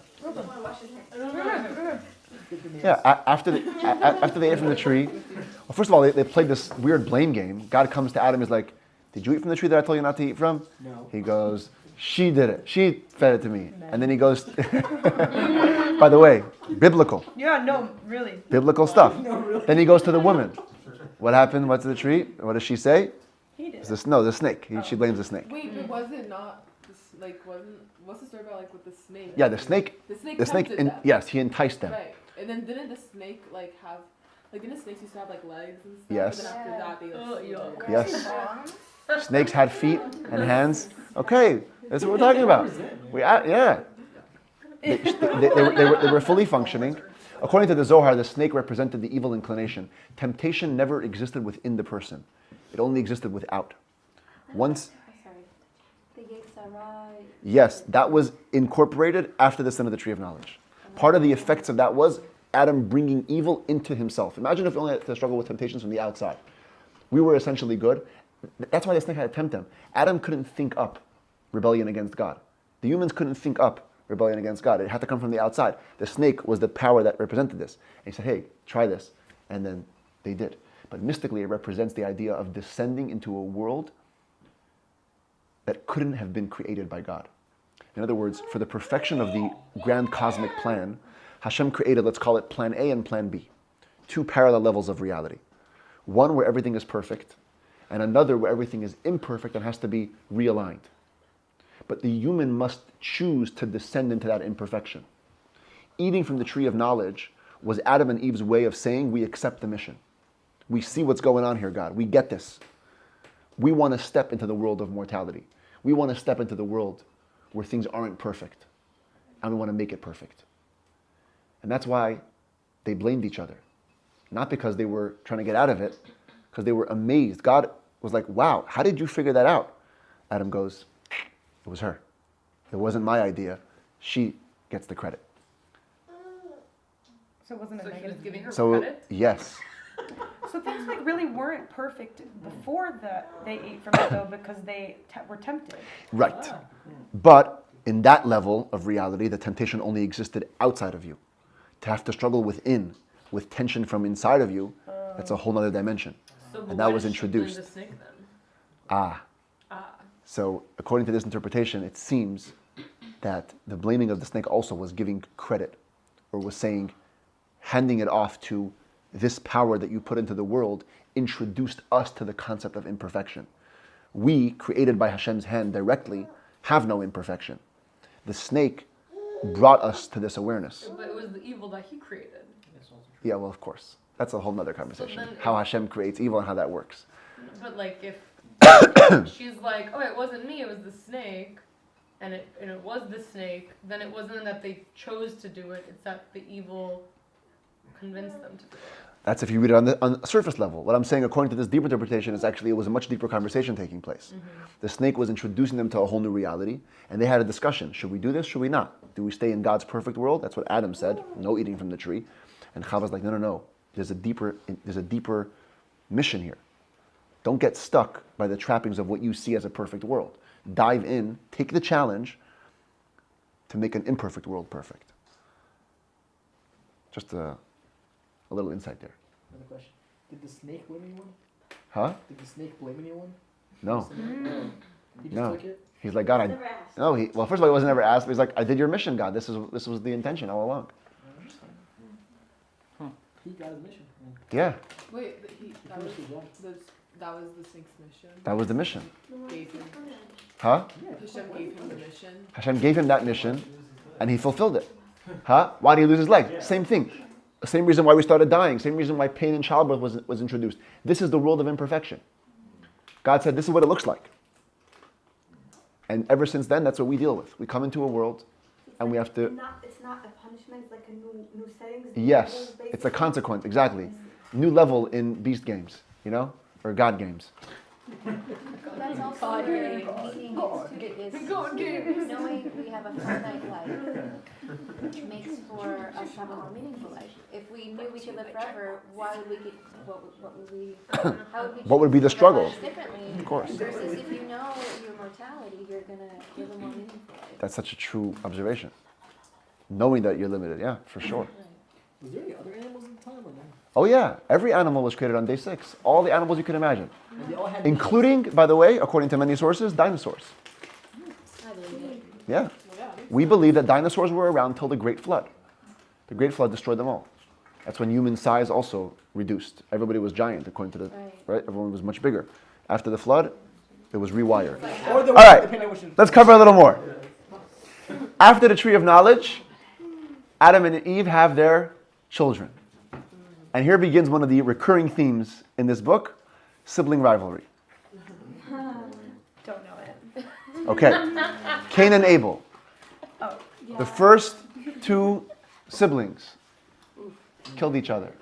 Yeah, after they ate from the tree. Well, first of all, they played this weird blame game. God comes to Adam and is like, did you eat from the tree that I told you not to eat from? No. He goes, she did it. She fed it to me. And then he goes, by the way, biblical. Yeah, no, really. Biblical stuff. Then he goes to the woman. What happened? What's the tree? What does she say? He did. The snake. She blames the snake. Wait, but was it not, what's the story about, like, with the snake? Yeah, the snake. The snake tempted them. Yes, he enticed them. Right. And then didn't the snake, like, have, like, didn't snakes used to have, like, legs and stuff? Yes. But then after that, they, like, Yes. Snakes had feet and hands. Okay, that's what we're talking about. Yeah. They were fully functioning. According to the Zohar, the snake represented the evil inclination. Temptation never existed within the person. It only existed without. Once, The Yetzirah. yes, that was incorporated after the sin of the tree of knowledge. Part of the effects of that was Adam bringing evil into himself. Imagine if we only had to struggle with temptations from the outside. We were essentially good. That's why the snake had to tempt him. Adam couldn't think up rebellion against God. The humans couldn't think up rebellion against God. It had to come from the outside. The snake was the power that represented this. And he said, hey, try this. And then they did. But mystically, it represents the idea of descending into a world that couldn't have been created by God. In other words, for the perfection of the grand cosmic plan, Hashem created, let's call it plan A and plan B. Two parallel levels of reality. One where everything is perfect, and another where everything is imperfect and has to be realigned. But the human must choose to descend into that imperfection. Eating from the tree of knowledge was Adam and Eve's way of saying, we accept the mission. We see what's going on here, God. We get this. We want to step into the world of mortality. We want to step into the world where things aren't perfect. And we want to make it perfect. And that's why they blamed each other. Not because they were trying to get out of it, because they were amazed. God was like, wow, how did you figure that out? Adam goes, it was her. It wasn't my idea. She gets the credit. So it wasn't a So he was negative. giving her So, credit? yes. So things like really weren't perfect before they ate from it though, because they were tempted. Right. But in that level of reality, the temptation only existed outside of you. To have to struggle within, with tension from inside of you, that's a whole other dimension. So And that why was did she blame introduced. the snake then? Ah. So according to this interpretation, it seems that the blaming of the snake also was giving credit, or was saying, handing it off to this power that you put into the world introduced us to the concept of imperfection. We, created by Hashem's hand directly, have no imperfection. The snake brought us to this awareness. But it was the evil that he created. Yeah, well, of course. That's a whole nother conversation. then How Hashem creates evil and how that works. But like if she's like, oh, it wasn't me, it was the snake, and it was the snake, then it wasn't that they chose to do it, it's that the evil convinced them to do it. That's if you read it on the surface level. What I'm saying, according to this deeper interpretation, is actually it was a much deeper conversation taking place. The snake was introducing them to a whole new reality, and they had a discussion. Should we do this? Should we not? Do we stay in God's perfect world? That's what Adam said. No eating from the tree. And Chava's like, no. There's a deeper mission here. Don't get stuck by the trappings of what you see as a perfect world. Dive in, take the challenge to make an imperfect world perfect. Just a little insight there. Another question. Did the snake blame anyone? Huh? Did the snake blame anyone? No. He just No. took it? He's like, God, Never asked. well, first of all, he wasn't ever asked, but he's like, I did your mission, God. This was the intention all along. He got his mission. Yeah, Wait, that finished his job. that was the snake's mission. that was the mission. Gave him, Huh? Hashem gave him the mission. Hashem gave him that mission, and he fulfilled it. Huh? Why did he lose his leg? Same thing. Same reason why we started dying. Same reason why pain in childbirth was introduced. This is the world of imperfection. God said, this is what it looks like. And ever since then, that's what we deal with. We come into a world, and we have to... It's not a punishment, it's like a new settings. Yes, it's a consequence, exactly. New level in beast games, or God games. That's also where meaning is knowing we have a finite life makes for us to have a more meaningful life. If we knew we could live forever, why would we get, what would we, how would we What would be the choose to live our struggle? lives differently? Of course. Versus if you know your mortality, you're going to live a more meaningful life. That's such a true observation. Knowing that you're limited, yeah, for sure. Was there any other animals at the time or no? Oh yeah, every animal was created on day 6. All the animals you can imagine. And they all had Including, by the way, according to many sources, dinosaurs. I believe it. Yeah. We believe that dinosaurs were around till the Great Flood. The Great Flood destroyed them all. That's when human size also reduced. Everybody was giant, according to the, right? Everyone was much bigger. After the flood, it was rewired. Or the All right, depending on which- let's cover a little more. After the tree of knowledge, Adam and Eve have their children. And here begins one of the recurring themes in this book, sibling rivalry. Don't know it. Okay, Cain and Abel. Oh, The first 2 siblings killed each other.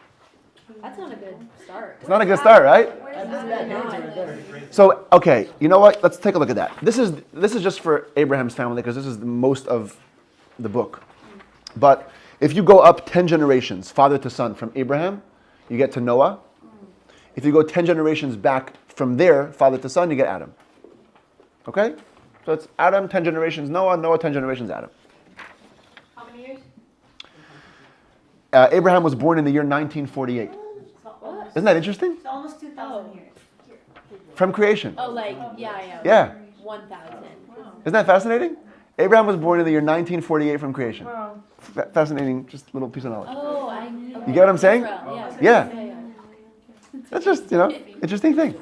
That's not a good start. It's not a good start, right? That's bad parenting right there. So, okay, you know what? Let's take a look at that. This is just for Abraham's family because this is the most of the book. But if you go up 10 generations, father to son, from Abraham, you get to Noah. If you go 10 generations back from there, father to son, you get Adam. Okay? So it's Adam, 10 generations Noah, Noah, 10 generations Adam. How many years? Abraham was born in the year 1948. Isn't that interesting? It's almost 2,000 years. From creation. Oh, like, yeah. Yeah. 1,000. Isn't that fascinating? Abraham was born in the year 1948 from creation. wow. Fascinating, just a little piece of knowledge. Oh, You get what I'm saying? Yeah. Yeah. That's just, interesting thing.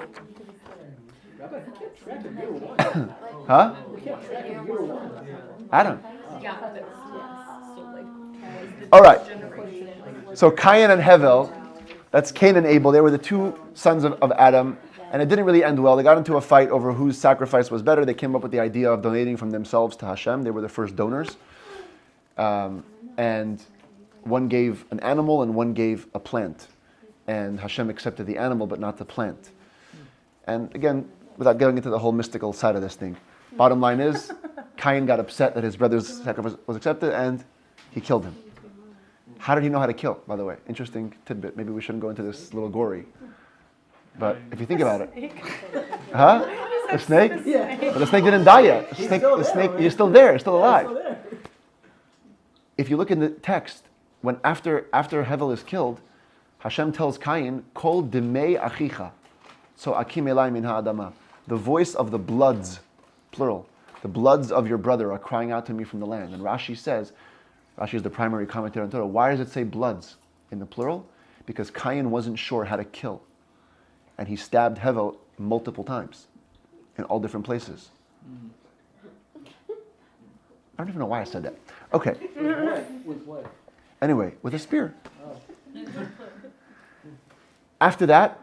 Rabbi, who kept track of year one? Huh? Who kept track of year one? Adam. Yeah, but so like All right. So Cain and Hevel, that's Cain and Abel. They were the 2 sons of Adam. And it didn't really end well. They got into a fight over whose sacrifice was better. They came up with the idea of donating from themselves to Hashem. They were the first donors. And one gave an animal and one gave a plant. And Hashem accepted the animal but not the plant. And again, without going into the whole mystical side of this thing, bottom line is, Cain got upset that his brother's sacrifice was accepted and he killed him. How did he know how to kill, by the way? Interesting tidbit. Maybe we shouldn't go into this little gory. But if you think about it. Huh? The snake? Yeah. But the snake didn't die yet. He's still The there, snake, right? you're still there, still alive. Still there. If you look in the text, when after Hevel is killed, Hashem tells Cain, Kol demei achicha, so akim elai min ha'adama. The voice of the bloods, plural, The bloods of your brother are crying out to me from the land. And Rashi is the primary commentator on Torah. Why does it say bloods in the plural? Because Cain wasn't sure how to kill. And he stabbed Hevel multiple times in all different places. I don't even know why I said that. Okay. With what? Anyway, with a spear. After that,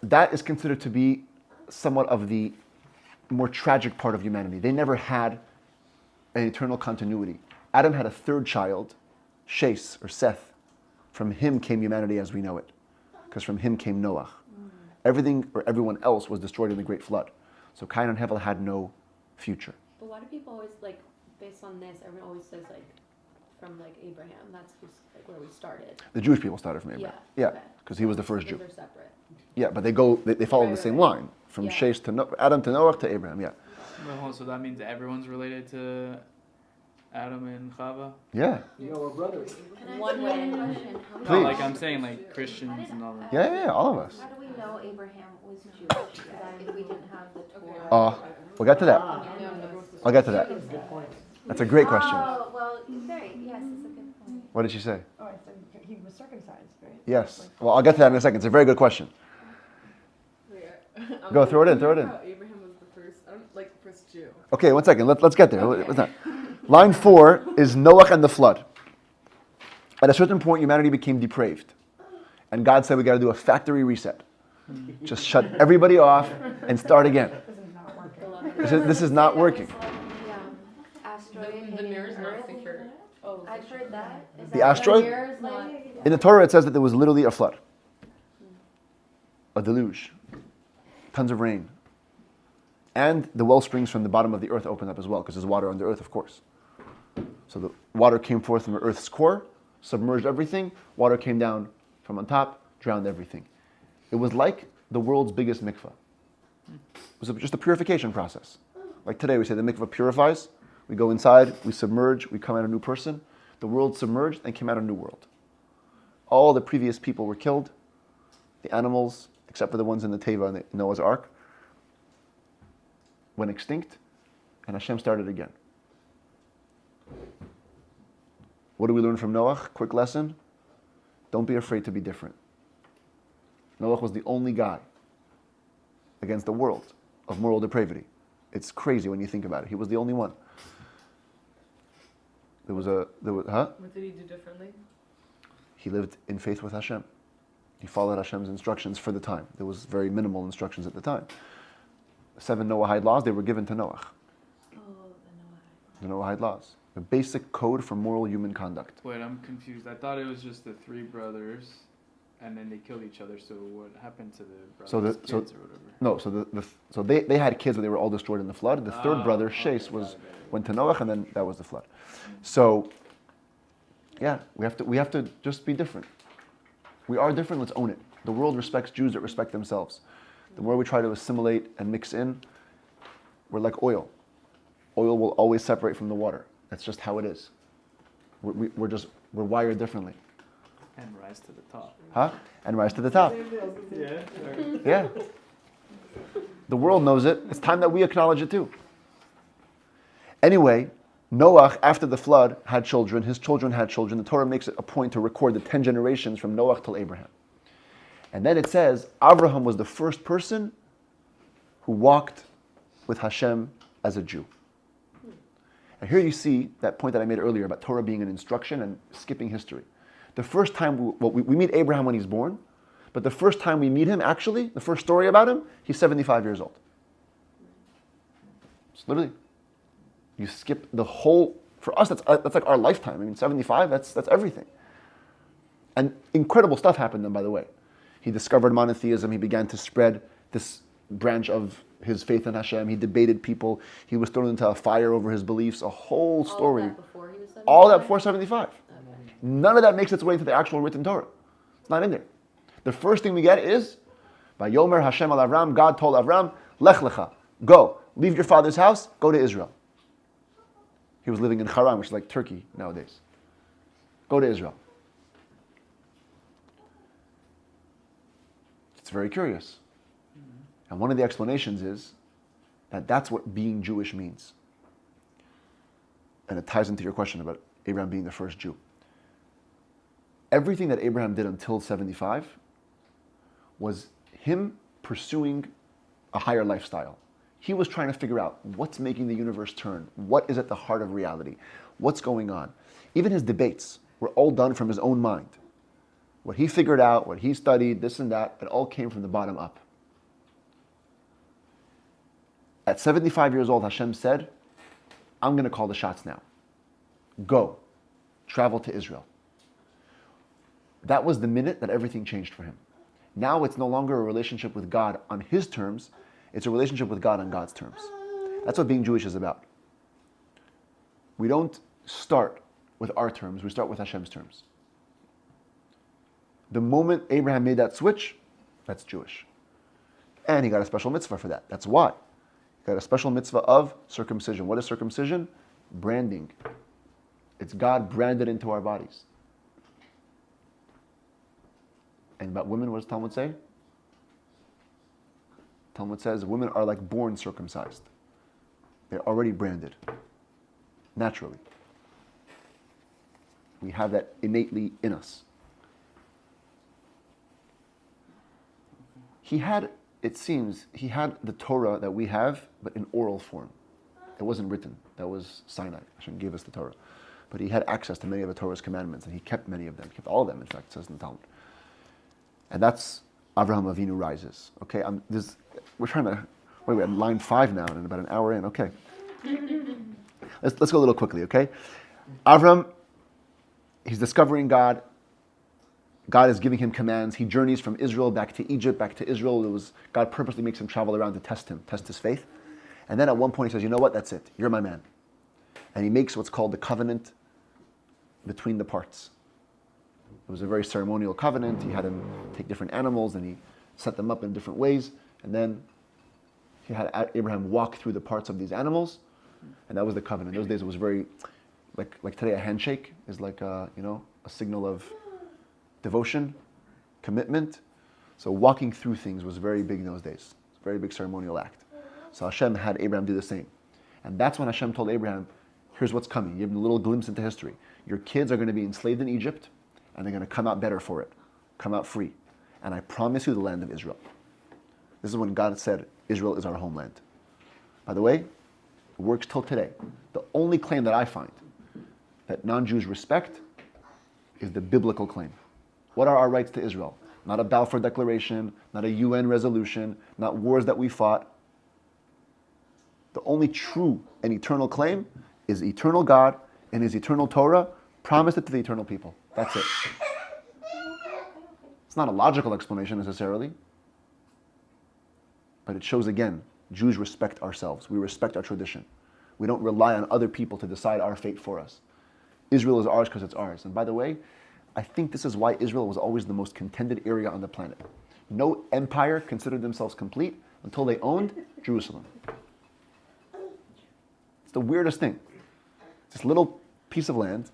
that is considered to be somewhat of the more tragic part of humanity. They never had an eternal continuity. Adam had a third child, Shes, or Seth. From him came humanity as we know it, because from him came Noah. Everything or everyone else was destroyed in the Great Flood. So Cain and Hevel had no future. But why do people always, like, based on this, everyone always says, like, from, like, Abraham, that's who's, like, where we started. The Jewish people started from Abraham. Yeah, because he was the first Jew. They're separate. Yeah, but they follow the same line. From Yeah. Shes to Adam to Noah to Abraham, yeah. Well, so that means everyone's related to Adam and Chava? Yeah. You know, we're brothers. Can I One ask way. you a question? No, Please. like I'm saying, like Christians and all that. Yeah, all of us. How do we know Abraham was Jewish if we didn't have the Torah? We'll get to that. No. I'll get to that. Good point. That's a great question. Oh, well, yes, it's a good point. What did she say? Oh, I said he was circumcised, right? Yes. Well, I'll get to that in a second. It's a very good question. Go, throw it in. How Abraham was the first, first Jew. Okay, 1 second. Let's get there. What's that? Line 4 is Noah and the flood. At a certain point, humanity became depraved. And God said we got to do a factory reset. Just shut everybody off and start again. This is not working. This is not working. The asteroid The mirror's hitting not Earth. secure. Oh, I've heard that. Is The that asteroid? Mirror's not. In the Torah, it says that there was literally a flood. A deluge. Tons of rain. And the well springs from the bottom of the earth opened up as well, because there's water under earth, of course. So the water came forth from the earth's core, submerged everything. Water came down from on top, drowned everything. It was like the world's biggest mikveh. It was just a purification process. Like today, we say the mikveh purifies. We go inside, we submerge, we come out a new person. The world submerged and came out a new world. All the previous people were killed. The animals, except for the ones in the Teva and Noah's Ark, went extinct, and Hashem started again. What do we learn from Noah? Quick lesson. Don't be afraid to be different. Noah was the only guy against the world of moral depravity. It's crazy when you think about it. He was the only one. What did he do differently? He lived in faith with Hashem. He followed Hashem's instructions for the time. There was very minimal instructions at the time. 7 Noahide laws, they were given to Noah. The Noahide laws. The basic code for moral human conduct. Wait, I'm confused. I thought it was just the 3 brothers, and then they killed each other. So what happened to the brothers' kids or whatever? No, so they had kids, but they were all destroyed in the flood. The third brother, Shes, went to Noah, and then that was the flood. So, yeah, we have to just be different. We are different. Let's own it. The world respects Jews that respect themselves. The more we try to assimilate and mix in, we're like oil. Oil will always separate from the water. That's just how it is. We're wired differently. And rise to the top. Huh? And rise to the top. Yeah. Yeah. The world knows it. It's time that we acknowledge it too. Anyway, Noah, after the flood, had children. His children had children. The Torah makes it a point to record the 10 generations from Noah till Abraham. And then it says, Abraham was the first person who walked with Hashem as a Jew. And here you see that point that I made earlier about Torah being an instruction and skipping history. The first time we meet Abraham when he's born, but the first time we meet him, actually, the first story about him, he's 75 years old. It's literally, you skip the whole, for us, that's like our lifetime. I mean, 75, that's everything. And incredible stuff happened then, by the way. He discovered monotheism. He began to spread this branch of his faith in Hashem. He debated people. He was thrown into a fire over his beliefs. A whole story. All that before he was 75? All that before 75. None of that makes its way into the actual written Torah. It's not in there. The first thing we get is, by Yomer Hashem al Avram, God told Avram, Lech lecha, go, leave your father's house, go to Israel. He was living in Haran, which is like Turkey nowadays. Go to Israel. It's very curious. And one of the explanations is that that's what being Jewish means. and it ties into your question about Abraham being the first Jew. Everything that Abraham did until 75 was him pursuing a higher lifestyle. He was trying to figure out what's making the universe turn, what is at the heart of reality, what's going on. Even his debates were all done from his own mind. What he figured out, what he studied, this and that, it all came from the bottom up. At 75 years old, Hashem said, I'm going to call the shots now. Go, travel to Israel. That was the minute that everything changed for him. Now it's no longer a relationship with God on his terms, it's a relationship with God on God's terms. That's what being Jewish is about. We don't start with our terms, we start with Hashem's terms. The moment Abraham made that switch, that's Jewish. And he got a special mitzvah for that. That's why. He got a special mitzvah of circumcision. What is circumcision? Branding. It's God branded into our bodies. And about women, what does Talmud say? Talmud says women are like born circumcised. They're already branded, naturally. We have that innately in us. It seems, he had the Torah that we have, but in oral form. It wasn't written. That was Sinai. Hashem gave us the Torah. But he had access to many of the Torah's commandments, and he kept many of them. He kept all of them, in fact, it says in the Talmud. And that's Avraham Avinu rises. Okay, we're trying to, we're at line 5 now, and about an hour in. Okay. Let's go a little quickly, okay? Avraham, he's discovering God. God is giving him commands. He journeys from Israel back to Egypt, back to Israel. God purposely makes him travel around to test his faith. And then at one point he says, you know what, that's it. You're my man. And he makes what's called the covenant between the parts. It was a very ceremonial covenant. He had him take different animals and he set them up in different ways. And then he had Abraham walk through the parts of these animals. And that was the covenant. In those days it was very, like today, a handshake is like a signal of devotion, commitment. So walking through things was very big in those days. It's a very big ceremonial act. So Hashem had Abraham do the same. And that's when Hashem told Abraham, here's what's coming. You have a little glimpse into history. Your kids are going to be enslaved in Egypt, and they're going to come out better for it, come out free. And I promise you the land of Israel. This is when God said, Israel is our homeland. By the way, it works till today. The only claim that I find that non-Jews respect is the biblical claim. What are our rights to Israel? Not a Balfour Declaration, not a UN resolution, not wars that we fought. The only true and eternal claim is eternal God and his eternal Torah promised it to the eternal people. That's it. It's not a logical explanation necessarily, but it shows again, Jews respect ourselves. We respect our tradition. We don't rely on other people to decide our fate for us. Israel is ours because it's ours. And by the way, I think this is why Israel was always the most contended area on the planet. No empire considered themselves complete until they owned Jerusalem. It's the weirdest thing. This little piece of land,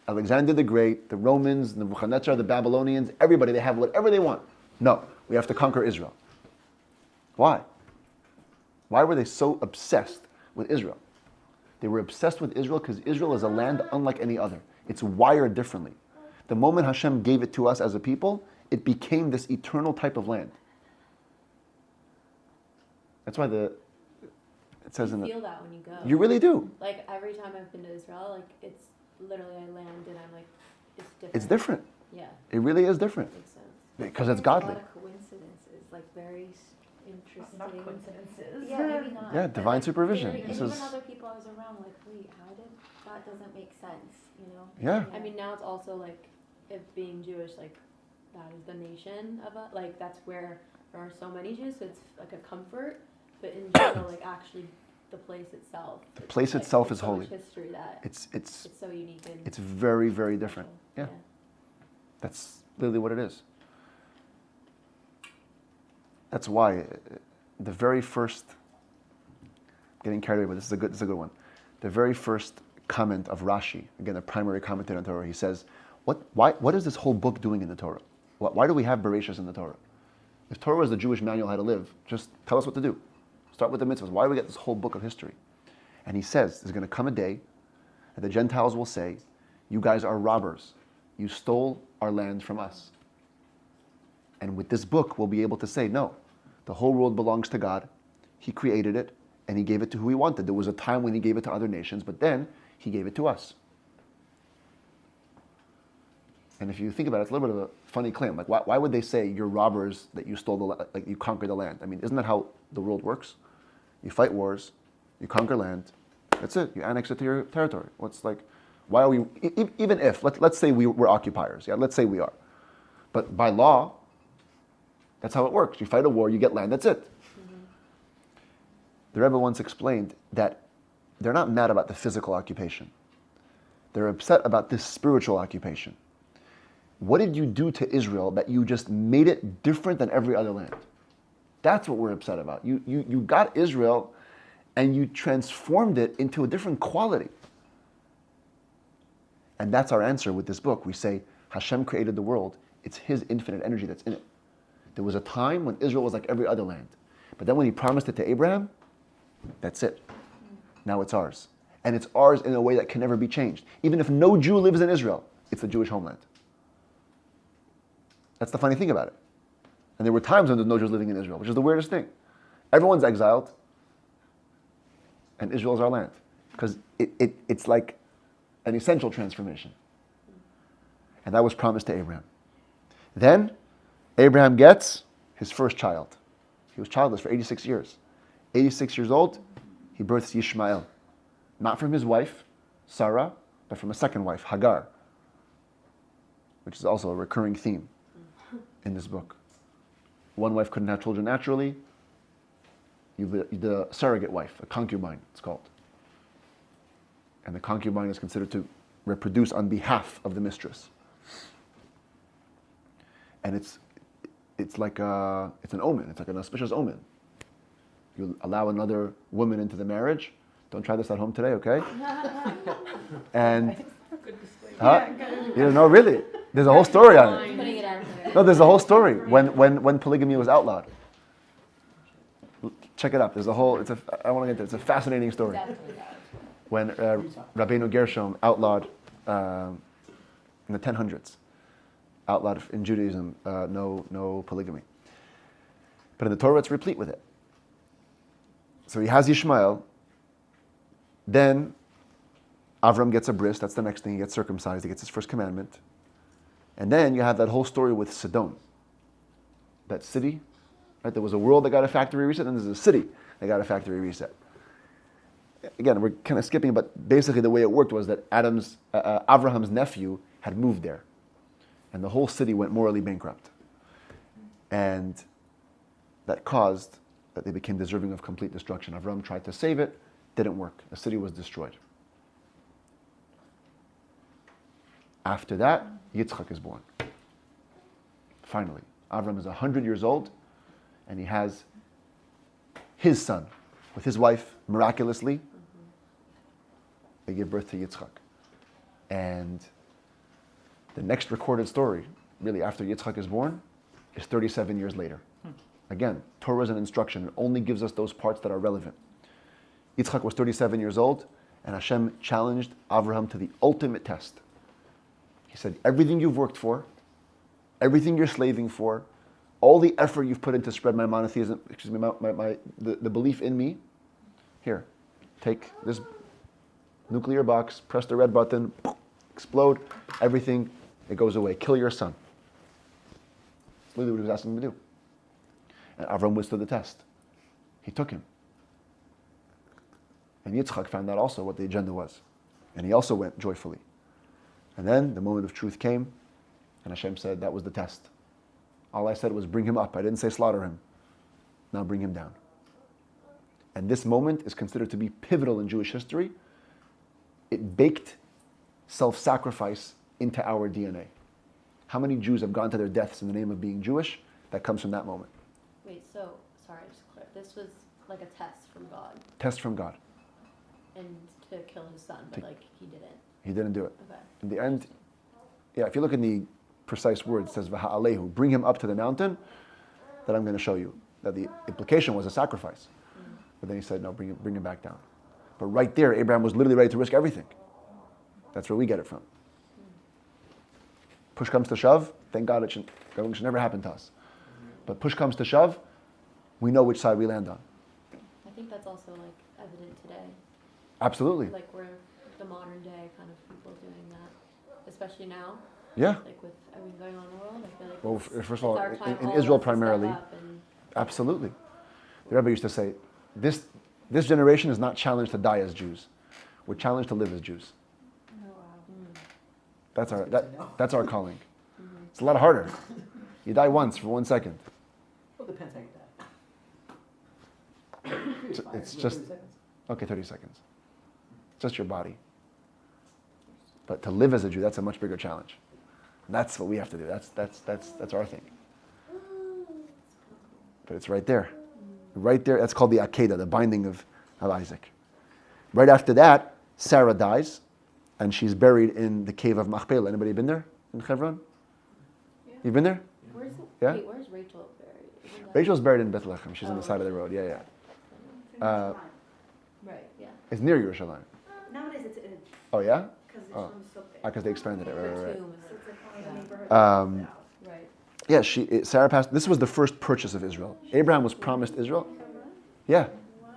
Alexander the Great, the Romans, Nebuchadnezzar, the Babylonians, everybody, they have whatever they want. No, we have to conquer Israel. Why? Why were they so obsessed with Israel? They were obsessed with Israel because Israel is a land unlike any other. It's wired differently. The moment Hashem gave it to us as a people, it became this eternal type of land. That's why it says you feel that when you go. You really do. Like every time I've been to Israel, like it's literally I land and I'm like, it's different. It's different. Yeah. It really is different. Makes sense. Because it's There's godly. a lot of coincidences, like very interesting. Not coincidences. Yeah, maybe not. Yeah, but, divine like, supervision. And This even is other people I was around, like, wait, how did that doesn't make sense, you know? Yeah. I mean, now it's also like, if being Jewish, like, that is the nation of it. Like, that's where there are so many Jews, so it's like a comfort. But in general, like, actually, the place itself. The place like, itself there's is so holy. much history that It's it's so unique and it's very, very different. special. Yeah. That's literally what it is. That's why the very first, getting carried away, but this is a good one. The very first comment of Rashi, again, the primary commentator on Torah, he says, what is this whole book doing in the Torah? Why do we have Bereishis in the Torah? If Torah is the Jewish manual how to live, just tell us what to do. Start with the mitzvahs. Why do we get this whole book of history? And he says, there's going to come a day And the Gentiles will say, you guys are robbers. You stole our land from us. And with this book, we'll be able to say, no, the whole world belongs to God. He created it, and he gave it to who he wanted. There was a time when he gave it to other nations, but then he gave it to us. And if you think about it, it's a little bit of a funny claim. Like, why would they say you're robbers, that you stole like you conquered the land? I mean, isn't that how the world works? You fight wars, you conquer land, that's it. You annex it to your territory. What's like, why are we, even if, let's say we're occupiers, yeah, let's say we are. But by law, that's how it works. You fight a war, you get land, that's it. Mm-hmm. The Rebbe once explained that they're not mad about the physical occupation. They're upset about this spiritual occupation. What did you do to Israel that you just made it different than every other land? That's what we're upset about. You got Israel and you transformed it into a different quality. And that's our answer with this book. We say, Hashem created the world. It's his infinite energy that's in it. There was a time when Israel was like every other land. But then when he promised it to Abraham, that's it. Now it's ours. And it's ours in a way that can never be changed. Even if no Jew lives in Israel, it's the Jewish homeland. That's the funny thing about it. And there were times when there's no Jews living in Israel, which is the weirdest thing. Everyone's exiled, and Israel is our land. Because it's like an essential transformation. And that was promised to Abraham. Then, Abraham gets his first child. He was childless for 86 years. 86 years old, he births Yishmael. Not from his wife, Sarah, but from a second wife, Hagar, which is also a recurring theme in this book. One wife couldn't have children naturally. The surrogate wife, a concubine, it's called. And the concubine is considered to reproduce on behalf of the mistress. And it's like it's an omen. It's like an auspicious omen. You allow another woman into the marriage. Don't try this at home today, okay? And no, really. There's a whole story on it. Putting it out there. No, there's a whole story when polygamy was outlawed. Check it out. There's a whole. I want to get there. It's a fascinating story. When Rabbeinu Gershom outlawed in the 1000s, outlawed in Judaism no polygamy. But in the Torah, it's replete with it. So he has Yishmael. Then Avram gets a bris. That's the next thing. He gets circumcised. He gets his first commandment. And then you have that whole story with Sodom, that city. Right? There was a world that got a factory reset, and there's a city that got a factory reset. Again, we're kind of skipping, but basically the way it worked was that Abraham's nephew had moved there, and the whole city went morally bankrupt. And that caused that they became deserving of complete destruction. Avram tried to save it, didn't work. The city was destroyed. After that, Yitzchak is born. Finally, Avram is 100 years old, and he has his son with his wife, miraculously. They give birth to Yitzchak. And the next recorded story, really after Yitzchak is born, is 37 years later. Again, Torah is an instruction. It only gives us those parts that are relevant. Yitzchak was 37 years old, and Hashem challenged Avraham to the ultimate test. He said, everything you've worked for, everything you're slaving for, all the effort you've put in to spread my monotheism, the belief in me, here, take this nuclear box, press the red button, explode, everything, it goes away. Kill your son. That's literally what he was asking him to do. And Avram withstood the test. He took him. And Yitzchak found out also what the agenda was. And he also went joyfully. And then the moment of truth came, and Hashem said, that was the test. All I said was bring him up. I didn't say slaughter him. Now bring him down. And this moment is considered to be pivotal in Jewish history. It baked self-sacrifice into our DNA. How many Jews have gone to their deaths in the name of being Jewish? That comes from that moment. Wait, so, sorry, just clear. This was like a test from God. Test from God. And to kill his son, but like he didn't. He didn't do it. Okay. In the end, yeah, if you look in the precise words, it says, V'ha'alehu, bring him up to the mountain, that I'm going to show you. That the implication was a sacrifice. But then he said, no, bring him back down. But right there, Abraham was literally ready to risk everything. That's where we get it from. Push comes to shove, thank God it should never happen to us. But push comes to shove, we know which side we land on. I think that's also like evident today. Absolutely. Like we're the modern day kind of people doing that, especially now. Yeah. Like with everything going on in the world, I feel like Well, it's first of all, our time in all Israel of us to step primarily, up and- absolutely. The Rabbi used to say, this generation is not challenged to die as Jews. We're challenged to live as Jews. That's our calling. It's a lot harder. You die once for 1 second. Well, depends how you die. It's just, okay, 30 seconds. Just your body. But to live as a Jew, that's a much bigger challenge. And that's what we have to do. That's our thing. But it's right there. Right there, that's called the Akedah, the binding of Isaac. Right after that, Sarah dies, and she's buried in the cave of Machpelah. Anybody been there in Hebron? Yeah. You've been there? Where's Yeah? Wait, where's Rachel buried? Isn't that- Rachel's buried in Bethlehem. She's on the side of the road. Yeah. Right. Yeah. It's near Yerushalayim. Nowadays it's in, Oh, yeah? because it's Oh. from so big. Because they expanded it. The Right. tomb So and it's like one of the Yeah. neighborhoods. right. Yeah, Sarah passed. This was the first purchase of Israel. Abraham was promised Israel. Yeah. Wow.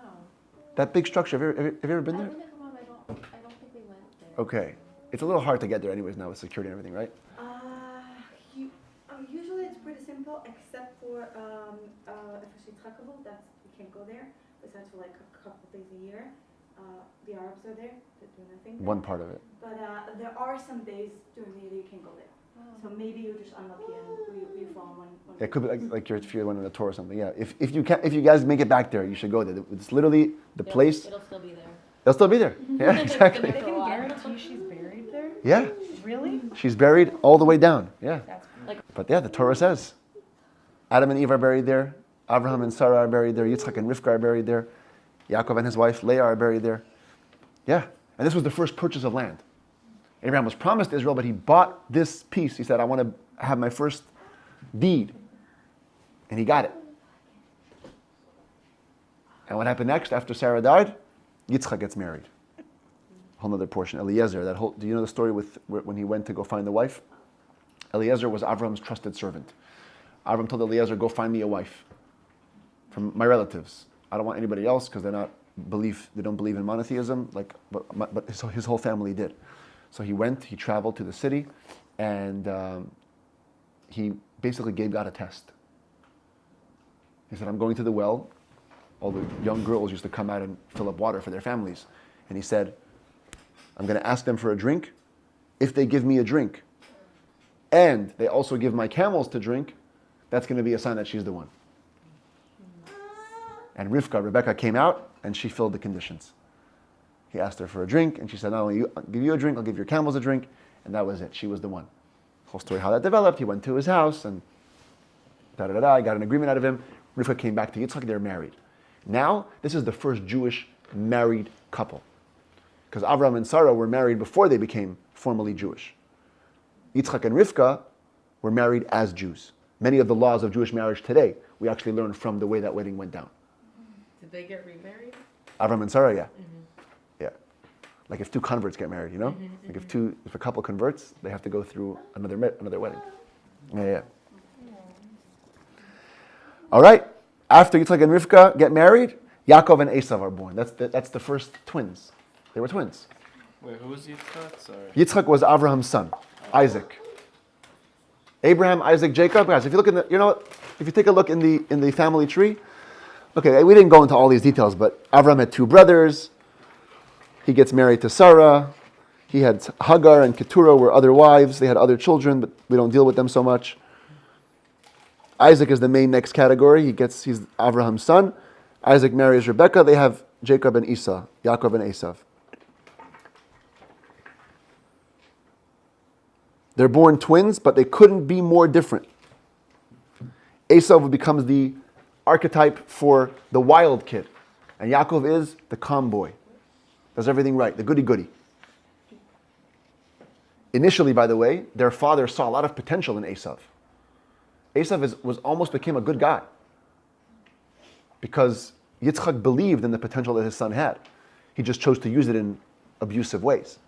That big structure. Have you ever been there? I don't think we went there. Okay. It's a little hard to get there anyways now with security and everything, right? Usually it's pretty simple, except for if it's trackable, that's you can't go there. Besides for like a couple of days a year, the Arabs are there. They do nothing. One part of it. But there are some days during the year that you can go there. So maybe you're just unlucky and you fall on one. It could be like if you went on a tour or something. Yeah. If you guys make it back there, you should go there. It's literally the place. It'll still be there. They'll still be there. Yeah, exactly. They can guarantee she's buried there? Yeah. Really? She's buried all the way down. Yeah. That's But yeah, the Torah says Adam and Eve are buried there. Abraham and Sarah are buried there. Yitzchak and Rivka are buried there. Yaakov and his wife Leah are buried there. Yeah. And this was the first purchase of land. Abraham was promised Israel, but he bought this piece. He said, I want to have my first deed. And he got it. And what happened next after Sarah died? Yitzchak gets married. Whole other portion. Eliezer, do you know the story with when he went to go find the wife? Eliezer was Avram's trusted servant. Avram told Eliezer, go find me a wife from my relatives. I don't want anybody else because they don't believe in monotheism, but his whole family did. So he went, he traveled to the city, and he basically gave God a test. He said, I'm going to the well. All the young girls used to come out and fill up water for their families. And he said, I'm going to ask them for a drink. If they give me a drink, and they also give my camels to drink, that's going to be a sign that she's the one. And Rebecca came out, and she filled the conditions. He asked her for a drink, and she said, not only I'll give you a drink, I'll give your camels a drink. And that was it. She was the one. Whole story how that developed. He went to his house, and I got an agreement out of him. Rivka came back to Yitzchak. They're married. Now, this is the first Jewish married couple. Because Avram and Sarah were married before they became formally Jewish. Yitzchak and Rivka were married as Jews. Many of the laws of Jewish marriage today, we actually learned from the way that wedding went down. Did they get remarried? Avram and Sarah, yeah. Yeah. Like if two converts get married, you know? Like if a couple converts, they have to go through another wedding. Yeah. All right. After Yitzchak and Rivka get married, Yaakov and Esav are born. That's the first twins. They were twins. Wait, who was Yitzchak? Sorry. Yitzchak was Abraham's son, Isaac. Abraham, Isaac, Jacob. Guys, if you look if you take a look in the family tree, okay, we didn't go into all these details, but Abraham had two brothers. He gets married to Sarah. He had Hagar and Keturah were other wives. They had other children, but we don't deal with them so much. Isaac is the main next category. He's Abraham's son. Isaac marries Rebekah. They have Jacob and Esau, Yaakov and Esav. They're born twins, but they couldn't be more different. Esav becomes the archetype for the wild kid, and Yaakov is the calm boy. Does everything right, the goody-goody. Initially, by the way, their father saw a lot of potential in Esav. Esav almost became a good guy because Yitzchak believed in the potential that his son had. He just chose to use it in abusive ways.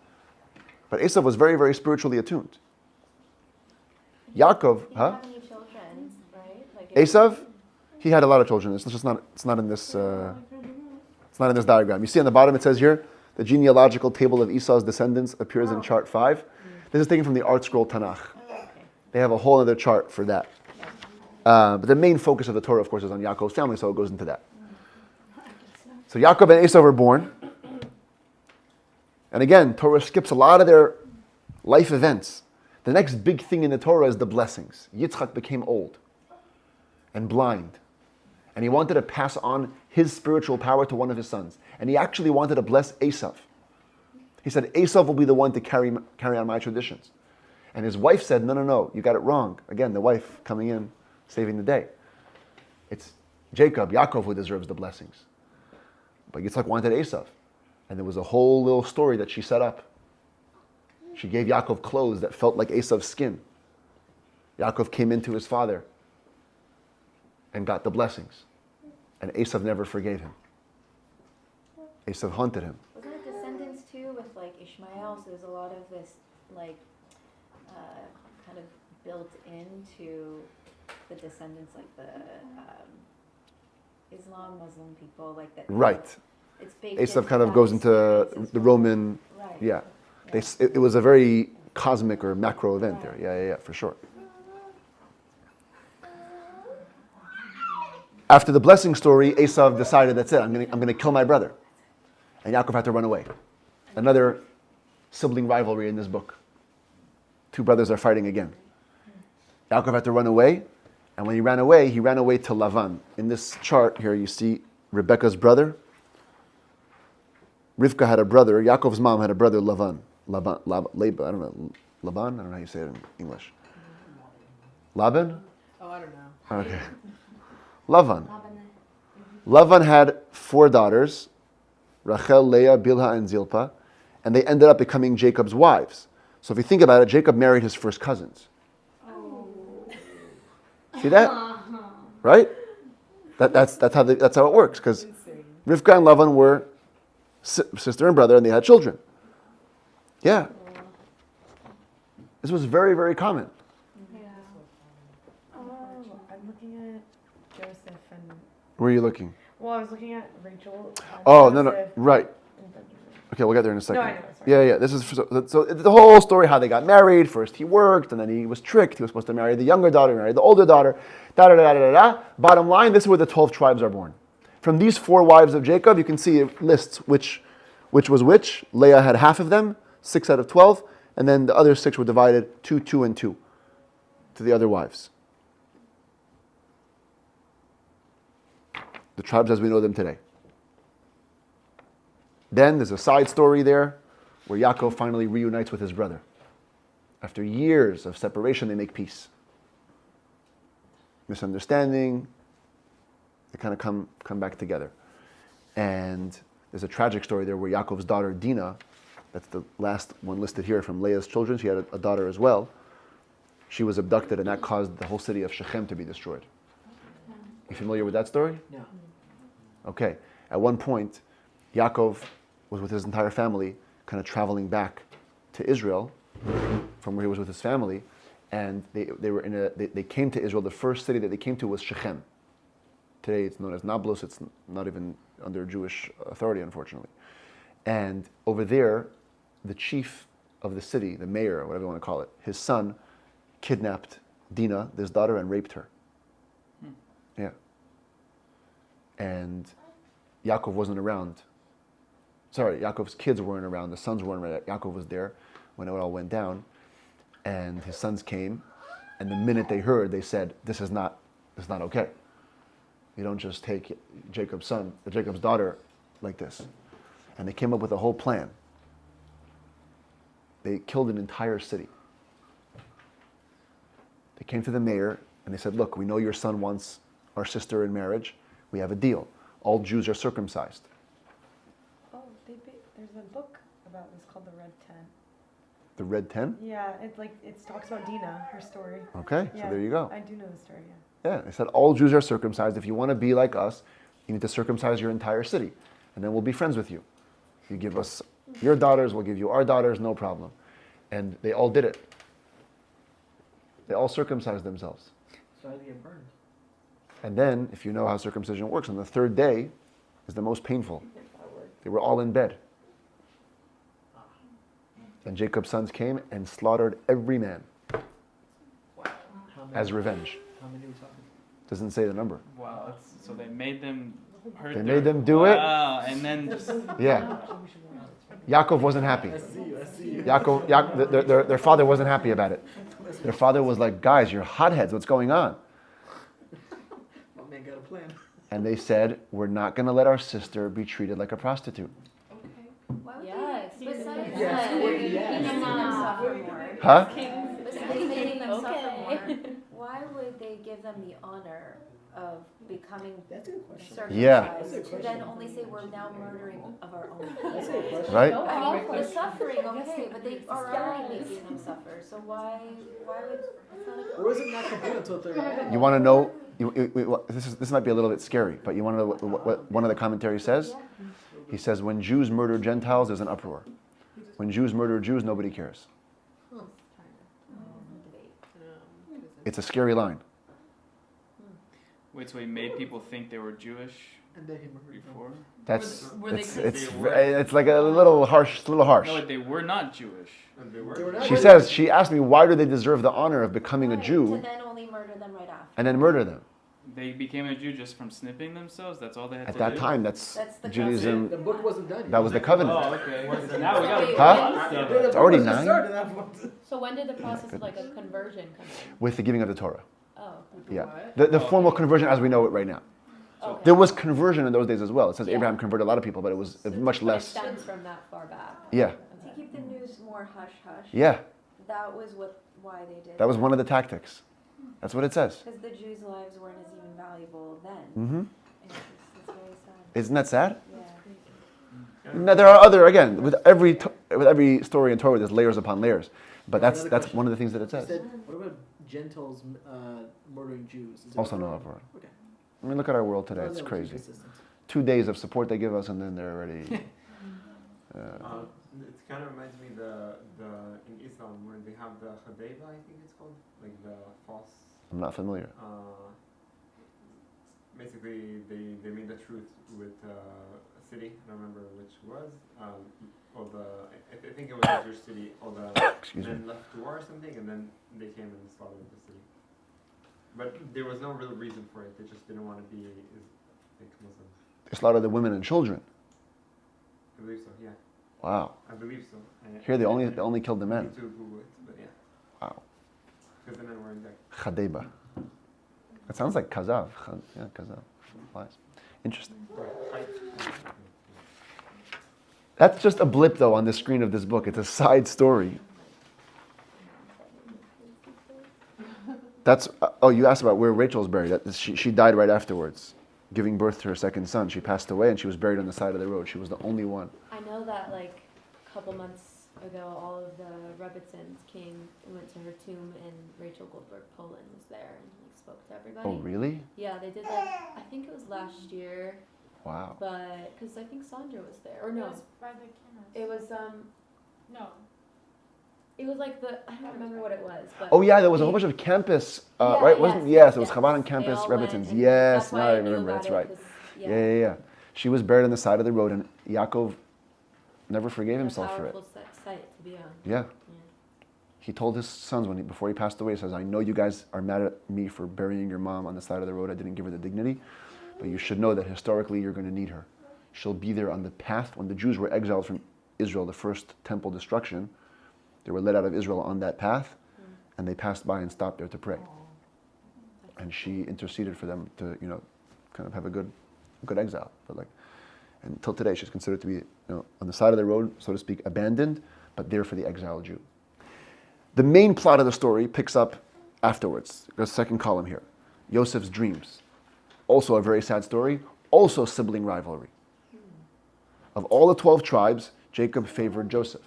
But Esav was very, very spiritually attuned. Yaakov, He didn't huh? have any children, right? Like Esav, he had a lot of children. It's just not. It's not in this. It's not in this diagram. You see on the bottom it says here the genealogical table of Esau's descendants appears in chart 5. This is taken from the Art Scroll Tanach. They have a whole other chart for that. But the main focus of the Torah, of course, is on Yaakov's family, so it goes into that. So Yaakov and Esav are born. And again, Torah skips a lot of their life events. The next big thing in the Torah is the blessings. Yitzchak became old and blind. And he wanted to pass on his spiritual power to one of his sons. And he actually wanted to bless Esav. He said, Esav will be the one to carry on my traditions. And his wife said, no, you got it wrong. Again, the wife coming in, saving the day. It's Jacob, Yaakov, who deserves the blessings. But Yitzchak wanted Esav. And there was a whole little story that she set up. She gave Yaakov clothes that felt like Esav's skin. Yaakov came into his father and got the blessings. And Esav never forgave him. Esav haunted him. wasn't it descendants too with like Ishmael? So there's a lot of this like kind of built into the descendants, like the Islam, Muslim people, like that. Right. It's baked Esav into kind of that goes into experience as the well. Roman, Right. yeah. It was a very cosmic or macro event there. Yeah, for sure. After the blessing story, Esav decided, that's it, I'm going to kill my brother. And Yaakov had to run away. Another sibling rivalry in this book. Two brothers are fighting again. Yaakov had to run away, and when he ran away to Lavan. In this chart here, you see Rebecca's brother. Rivka had a brother. Yaakov's mom had a brother, Laban. I don't know how you say it in English. Laban? Oh, I don't know. Okay. Lavan. Lavan had 4 daughters, Rachel, Leah, Bilhah, and Zilpah, and they ended up becoming Jacob's wives. So if you think about it, Jacob married his first cousins. See that? Right? That's how it works, because Rivka and Lavan were sister and brother, and they had children. Yeah. This was very, very common. I'm looking at Joseph and. Where are you looking? Well, I was looking at Rachel. And Oh, Joseph no, right. and Benjamin. Okay, we'll get there in a second. No, I know, sorry. Yeah. This is so the whole story how they got married. First he worked, and then he was tricked. He was supposed to marry the younger daughter, marry the older daughter. Bottom line, this is where the 12 tribes are born. From these 4 wives of Jacob, you can see it lists which was which. Leah had half of them, 6 out of 12, and then the other 6 were divided 2, 2, and 2 to the other wives. The tribes as we know them today. Then there's a side story there where Yaakov finally reunites with his brother. After years of separation, they make peace. Misunderstanding, they kind of come back together. And there's a tragic story there where Yaakov's daughter Dinah, that's the last one listed here from Leah's children, she had a daughter as well. She was abducted, and that caused the whole city of Shechem to be destroyed. You familiar with that story? No. Okay. At one point, Yaakov was with his entire family, kind of traveling back to Israel from where he was with his family, and they came to Israel. The first city that they came to was Shechem. Today it's known as Nablus. It's not even under Jewish authority, unfortunately. And over there, the chief of the city, the mayor, whatever you want to call it, his son kidnapped Dinah, this daughter, and raped her. Yeah. And Yaakov wasn't around. Sorry, Yaakov's kids weren't around. The sons weren't around. Yaakov was there when it all went down. And his sons came, and the minute they heard, they said, this is not okay. You don't just take Jacob's daughter like this. And they came up with a whole plan. They killed an entire city. They came to the mayor, and they said, look, we know your son wants our sister in marriage. We have a deal. All Jews are circumcised. Oh, there's a book about this called The Red 10. The Red 10? Yeah, it talks about Dinah, her story. Okay, Yeah, so there you go. I do know the story, yeah. Yeah, they said all Jews are circumcised. If you want to be like us, you need to circumcise your entire city, and then we'll be friends with you. You give us your daughters, we'll give you our daughters, no problem. And they all did it. They all circumcised themselves. So how did they get burned? And then, if you know how circumcision works, on the third day is the most painful. They were all in bed. And Jacob's sons came and slaughtered every man as revenge. How many are we talking? Doesn't say the number. Wow. So they made them hurt. They made them do it. Wow. And then just. Yeah. Yaakov wasn't happy. I see you. Their father wasn't happy about it. Their father was like, guys, you're hotheads. What's going on? My man got a plan. And they said, we're not going to let our sister be treated like a prostitute. Why would Yes, they, besides Yes, that, yes. making them Yes. suffer more. Huh? besides making them suffer Okay. more, why would they give them the honor of becoming That's a good question. circumcised Yeah. That's a good to question. then only say we're now murdering of our own That's a people? good question. Right? I mean, the suffering, okay, but they are already making them suffer, so why would, it's not a Or is it not complete until third day? You want to know, this might be a little bit scary, but you want to know what one of the commentaries says? He says, when Jews murder Gentiles, there's an uproar. When Jews murder Jews, nobody cares. It's a scary line. Wait, so he made people think they were Jewish And then he murdered them. before? Were they It's like a little harsh. No, but they were not Jewish. They were not She says, she asked me, why do they deserve the honor of becoming a to Jew then only murder them right after. and then murder them? They became a Jew just from snipping themselves? That's all they had At to that do? time, that's That's the Judaism. The book wasn't done yet. That was the covenant. Oh, okay. So now we got Huh? The book It's already wasn't 9? started at that point. So when did the process of like a conversion come in? With the giving of the Torah. Oh, Yeah. The formal conversion as we know it right now. okay. There was conversion in those days as well. It says Yeah. Abraham converted a lot of people, but it was much But it less. stems from that far back. Yeah. To keep the news more hush-hush. Yeah. That was why they did That was one of the tactics. That's what it says. Because the Jews' lives weren't as even valuable then. Mm-hmm. And it's very sad. Isn't that sad? Yeah. No, there are other, again, with every story in Torah, there's layers upon layers. But that's Another that's question. one of the things that it You says. said, what about Gentiles murdering Jews? Is it Also okay? no uproar. Okay. I mean, look at our world today. Well, It's that was crazy. consistent. 2 days of support they give us, and then they're already. It kind of reminds me in Islam where they have the Hadeba, I think it's called, like the false. I'm not familiar. Basically, they made the truth with a city. I don't remember which was. I think it was a Jewish city. Excuse me. And then left to war or something, and then they came and slaughtered the city. But there was no real reason for it. They just didn't want to be like Muslim. They slaughtered the women and children. I believe so. Yeah, Wow. I believe so. Here they only killed the men. Need to Google it, but yeah, Wow. because the men were in there. Chadeba. That sounds like kazav. Yeah, kazav. Lies. Interesting. That's just a blip, though, on the screen of this book. It's a side story. That's. You asked about where Rachel's buried. She died right afterwards, giving birth to her second son. She passed away, and she was buried on the side of the road. She was the only one. I know that like a couple months ago, all of the Rebbitzins came and went to her tomb, and Rachel Goldberg Poland was there and like spoke to everybody. Oh, really? Yeah, they did like I think it was last year, Wow. but because I think Sandra was there, or no, It was by the cameras. it was No. it was like I don't remember what it was, but Oh yeah, there was a whole bunch of campus, Yeah, right? Wasn't yes, yes, it was yes. Chabad on They campus, all went, Rebbitzins. and Yes, that's why now I knew remember. about That's it, right. 'cause, Yeah. She was buried on the side of the road, and Yaakov never forgave himself for it. Powerful sight to be on. Yeah. He told his sons before he passed away, he says, I know you guys are mad at me for burying your mom on the side of the road. I didn't give her the dignity, but you should know that historically you're going to need her. She'll be there on the path. When the Jews were exiled from Israel, the first temple destruction, they were led out of Israel on that path, and they passed by and stopped there to pray. And she interceded for them to, kind of have a good exile. But until today, she's considered to be, on the side of the road, so to speak, abandoned, but there for the exiled Jew. The main plot of the story picks up afterwards. The second column here. Yosef's dreams. Also a very sad story. Also sibling rivalry. Of all the 12 tribes, Jacob favored Joseph,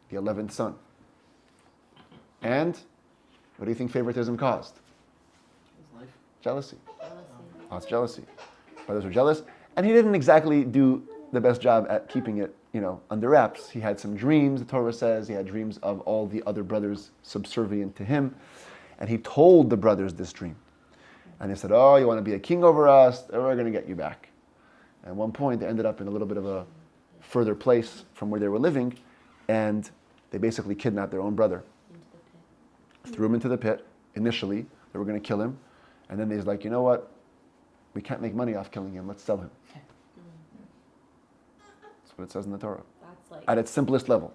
the 11th son. And what do you think favoritism caused? Jealousy. Lots of jealousy. Brothers were jealous. And he didn't exactly do the best job at keeping it under wraps. He had some dreams, the Torah says. He had dreams of all the other brothers subservient to him. And he told the brothers this dream. And they said, oh, you want to be a king over us? We're going to get you back. At one point, they ended up in a little bit of a further place from where they were living, and they basically kidnapped their own brother. Threw him into the pit. Initially, they were going to kill him. And then they was like, you know what? We can't make money off killing him. Let's sell him. That's what it says in the Torah. That's like At its simplest level.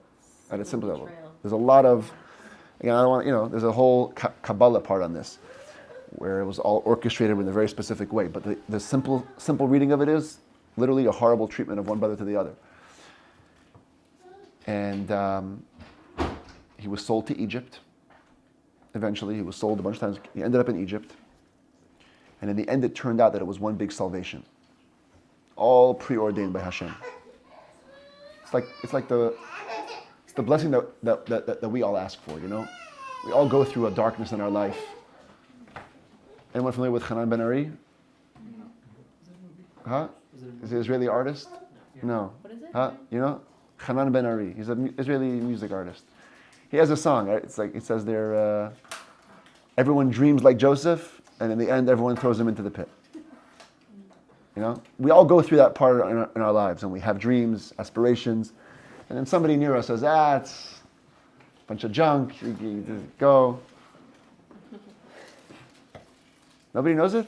At its simplest level. betrayal. There's a lot of, again, I don't want, there's a whole Kabbalah part on this, where it was all orchestrated in a very specific way. But the simple reading of it is literally a horrible treatment of one brother to the other. And he was sold to Egypt. Eventually, he was sold a bunch of times. He ended up in Egypt. And in the end, it turned out that it was one big salvation. All preordained by Hashem. It's the blessing that we all ask for, We all go through a darkness in our life. Anyone familiar with Hanan Ben Ari? Huh? Is he an Israeli artist? No. What is it? Huh? Hanan Ben Ari. He's an Israeli music artist. He has a song, right? It's like, it says there, everyone dreams like Joseph, and in the end, everyone throws him into the pit. We all go through that part in our lives, and we have dreams, aspirations, and then somebody near us says, it's a bunch of junk, you just go. Nobody knows it?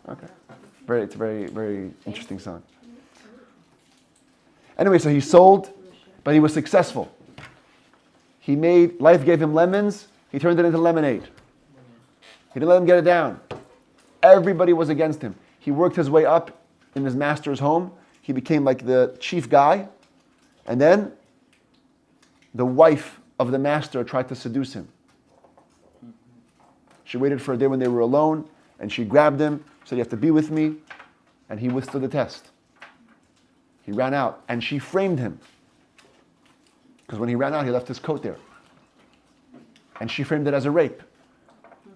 Okay. It's a very, very interesting song. Anyway, so he sold, but he was successful. Life gave him lemons, he turned it into lemonade. He didn't let him get it down. Everybody was against him. He worked his way up in his master's home. He became like the chief guy. And then the wife of the master tried to seduce him. She waited for a day when they were alone, and she grabbed him, said, you have to be with me. And he withstood the test. He ran out, and she framed him. Because when he ran out, he left his coat there. And she framed it as a rape.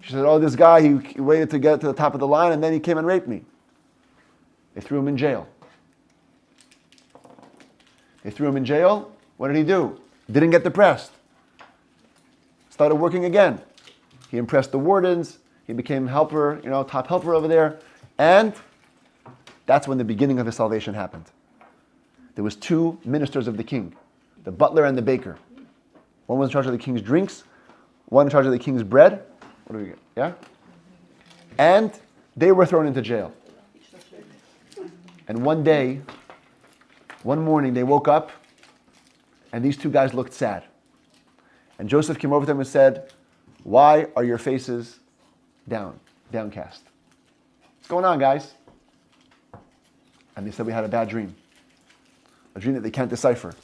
She said, oh, this guy, he waited to get to the top of the line, and then he came and raped me. They threw him in jail. What did he do? Didn't get depressed. Started working again. He impressed the wardens. He became helper, top helper over there. And that's when the beginning of his salvation happened. There was 2 ministers of the king, the butler and the baker. One was in charge of the king's drinks, one in charge of the king's bread. What do we get? Yeah? And they were thrown into jail. And one morning, they woke up, and these 2 guys looked sad. And Joseph came over to them and said, why are your faces downcast? What's going on, guys? And they said, we had a bad dream. A dream that they can't decipher.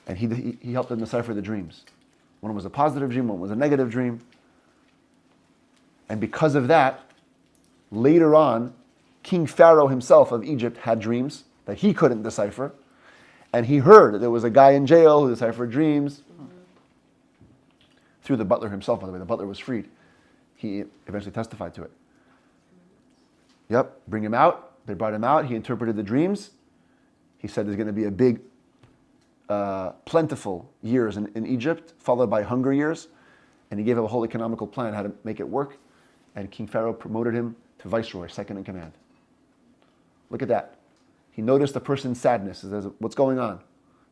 And he helped them decipher the dreams. One was a positive dream, one was a negative dream. And because of that, later on, King Pharaoh himself of Egypt had dreams that he couldn't decipher. And he heard that there was a guy in jail who deciphered dreams. Through the butler himself, by the way. The butler was freed. He eventually testified to it. Yep, bring him out. They brought him out. He interpreted the dreams. He said there's going to be a big, plentiful years in Egypt, followed by hunger years. And he gave him a whole economical plan how to make it work. And King Pharaoh promoted him to viceroy, second in command. Look at that. He noticed the person's sadness. He says, what's going on?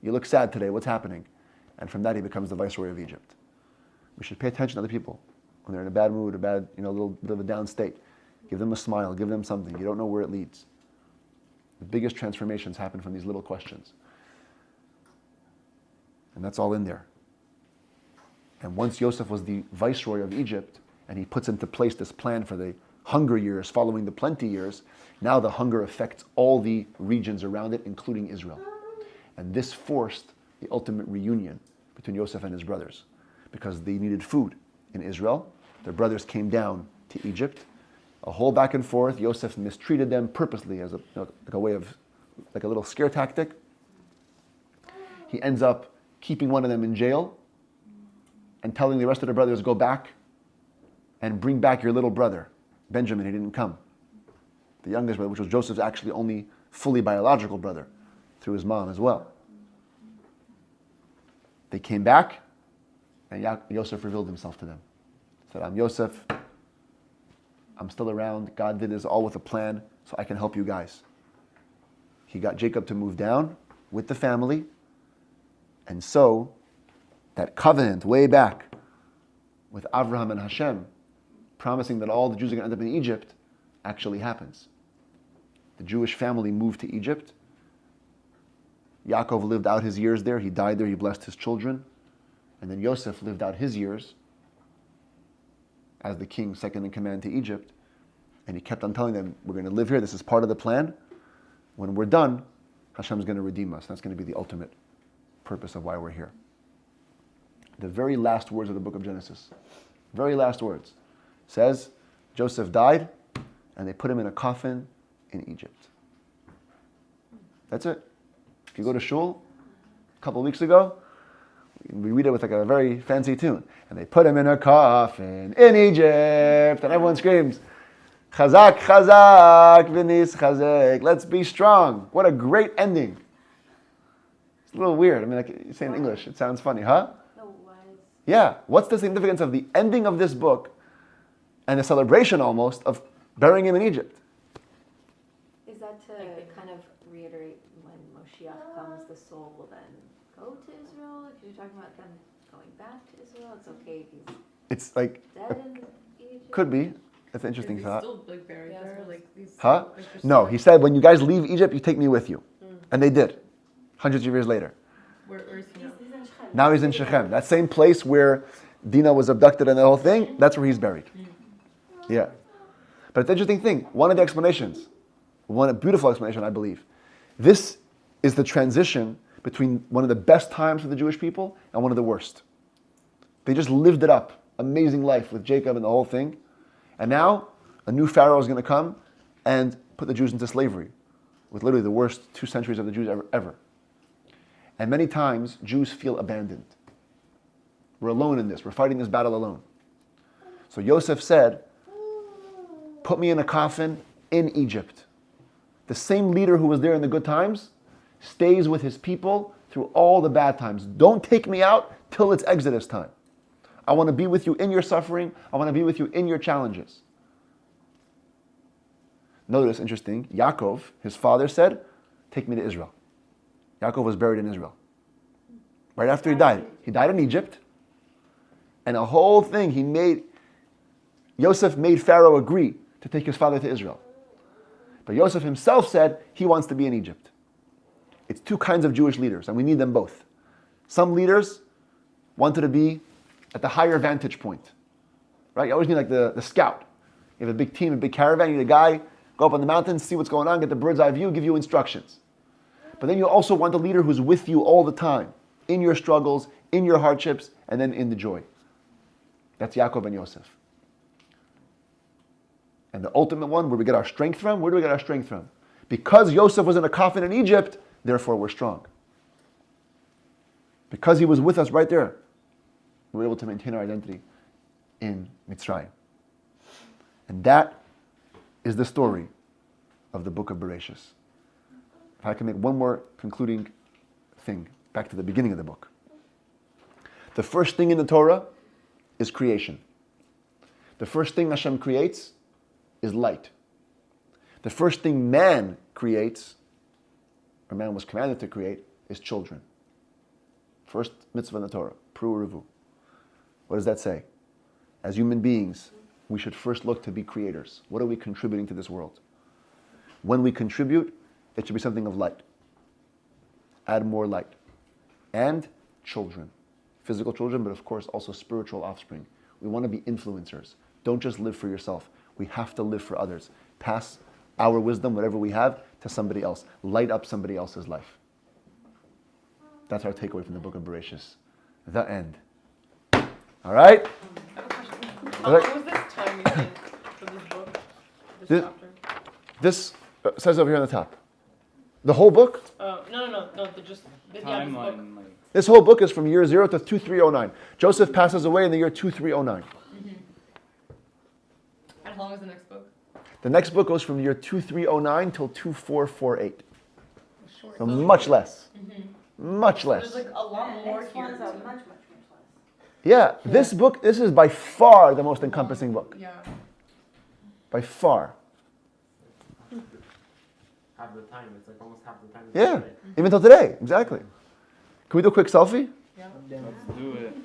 You look sad today. What's happening? And from that, he becomes the viceroy of Egypt. We should pay attention to other people when they're in a bad mood, a little bit of a down state. Give them a smile. Give them something. You don't know where it leads. The biggest transformations happen from these little questions. And that's all in there. And once Joseph was the viceroy of Egypt, and he puts into place this plan for the hunger years following the plenty years, now the hunger affects all the regions around it, including Israel. And this forced the ultimate reunion between Joseph and his brothers, because they needed food in Israel. Their brothers came down to Egypt. A whole back and forth. Joseph mistreated them purposely as a way of, like a little scare tactic. He ends up keeping one of them in jail and telling the rest of the brothers, go back and bring back your little brother, Benjamin. He didn't come. The youngest brother, which was Joseph's actually only fully biological brother, through his mom as well. They came back, and Yosef revealed himself to them. He said, I'm Yosef. I'm still around. God did this all with a plan, so I can help you guys. He got Jacob to move down with the family, and so that covenant way back with Avraham and Hashem, promising that all the Jews are going to end up in Egypt, actually happens. The Jewish family moved to Egypt. Yaakov lived out his years there. He died there. He blessed his children. And then Yosef lived out his years as the king, second in command to Egypt. And he kept on telling them, we're going to live here. This is part of the plan. When we're done, Hashem's going to redeem us. That's going to be the ultimate purpose of why we're here. The very last words of the book of Genesis, very last words, says Joseph died and they put him in a coffin in Egypt. That's it. If you go to shul, a couple of weeks ago, we read it with like a very fancy tune. And they put him in a coffin in Egypt. And everyone screams, Chazak, Chazak, V'nis Chazek. Let's be strong. What a great ending. It's a little weird. I mean, like you say in English, it sounds funny, huh? Yeah. What's the significance of the ending of this book and the celebration almost of burying him in Egypt? Is that to kind of reiterate when Moshiach comes, the soul will then go to Israel? If you're talking about them going back to Israel, it's okay if he's It's like, dead in Egypt? could be. That's an interesting Is he thought. still like buried there? Like these. Huh? like, just No, like- he said, when you guys leave Egypt, you take me with you. And they did, hundreds of years later. Where is he now? He's in Shechem. Now he's in Shechem. That same place where Dinah was abducted and the whole thing, that's where he's buried. Yeah. But it's an interesting thing. One of the explanations, one beautiful explanation, I believe. This is the transition between one of the best times for the Jewish people and one of the worst. They just lived it up. Amazing life with Jacob and the whole thing. And now a new Pharaoh is going to come and put the Jews into slavery with literally the worst 2 centuries of the Jews ever. And many times Jews feel abandoned. We're alone in this. We're fighting this battle alone. So Yosef said, put me in a coffin in Egypt. The same leader who was there in the good times stays with his people through all the bad times. Don't take me out till it's Exodus time. I want to be with you in your suffering. I want to be with you in your challenges. Notice, interesting, Yaakov, his father said, take me to Israel. Yaakov was buried in Israel. Right after he died. He died in Egypt. And a whole thing, Yosef made Pharaoh agree to take his father to Israel. But Yosef himself said he wants to be in Egypt. It's 2 kinds of Jewish leaders, and we need them both. Some leaders wanted to be at the higher vantage point. Right? You always need like the scout. You have a big team, a big caravan, you need a guy, go up on the mountains, see what's going on, get the bird's eye view, give you instructions. But then you also want a leader who's with you all the time, in your struggles, in your hardships, and then in the joy. That's Yaakov and Yosef. And the ultimate one, where we get our strength from, where do we get our strength from? Because Yosef was in a coffin in Egypt, therefore we're strong. Because he was with us right there, we were able to maintain our identity in Mitzrayim. And that is the story of the book of Bereishis. If I can make one more concluding thing, back to the beginning of the book. The first thing in the Torah is creation. The first thing Hashem creates is light. The first thing man creates, or man was commanded to create, is children. First mitzvah in the Torah, Pru Uruvu. What does that say? As human beings, we should first look to be creators. What are we contributing to this world? When we contribute, it should be something of light. Add more light. And children. Physical children, but of course also spiritual offspring. We want to be influencers. Don't just live for yourself. We have to live for others. Pass our wisdom, whatever we have, to somebody else. Light up somebody else's life. That's our takeaway from the book of Bereishis. The end. All right? I have a question. How long was this time you think for this book? This chapter? This says over here on the top. The whole book? No. Just this book. Timeline, like This whole book is from year 0 to 2309. Joseph passes away in the year 2309. And how long is the next book? The next book goes from year 2309 till 2448. Short. So much less. Mm-hmm. Much There's less. like a lot more Next here. ones are too. much less. Yeah, this book, this is by far the most encompassing book. Yeah. By far. Half the time, it's like almost half the time. Yeah, even till today, exactly. Can we do a quick selfie? Yeah. Let's do it.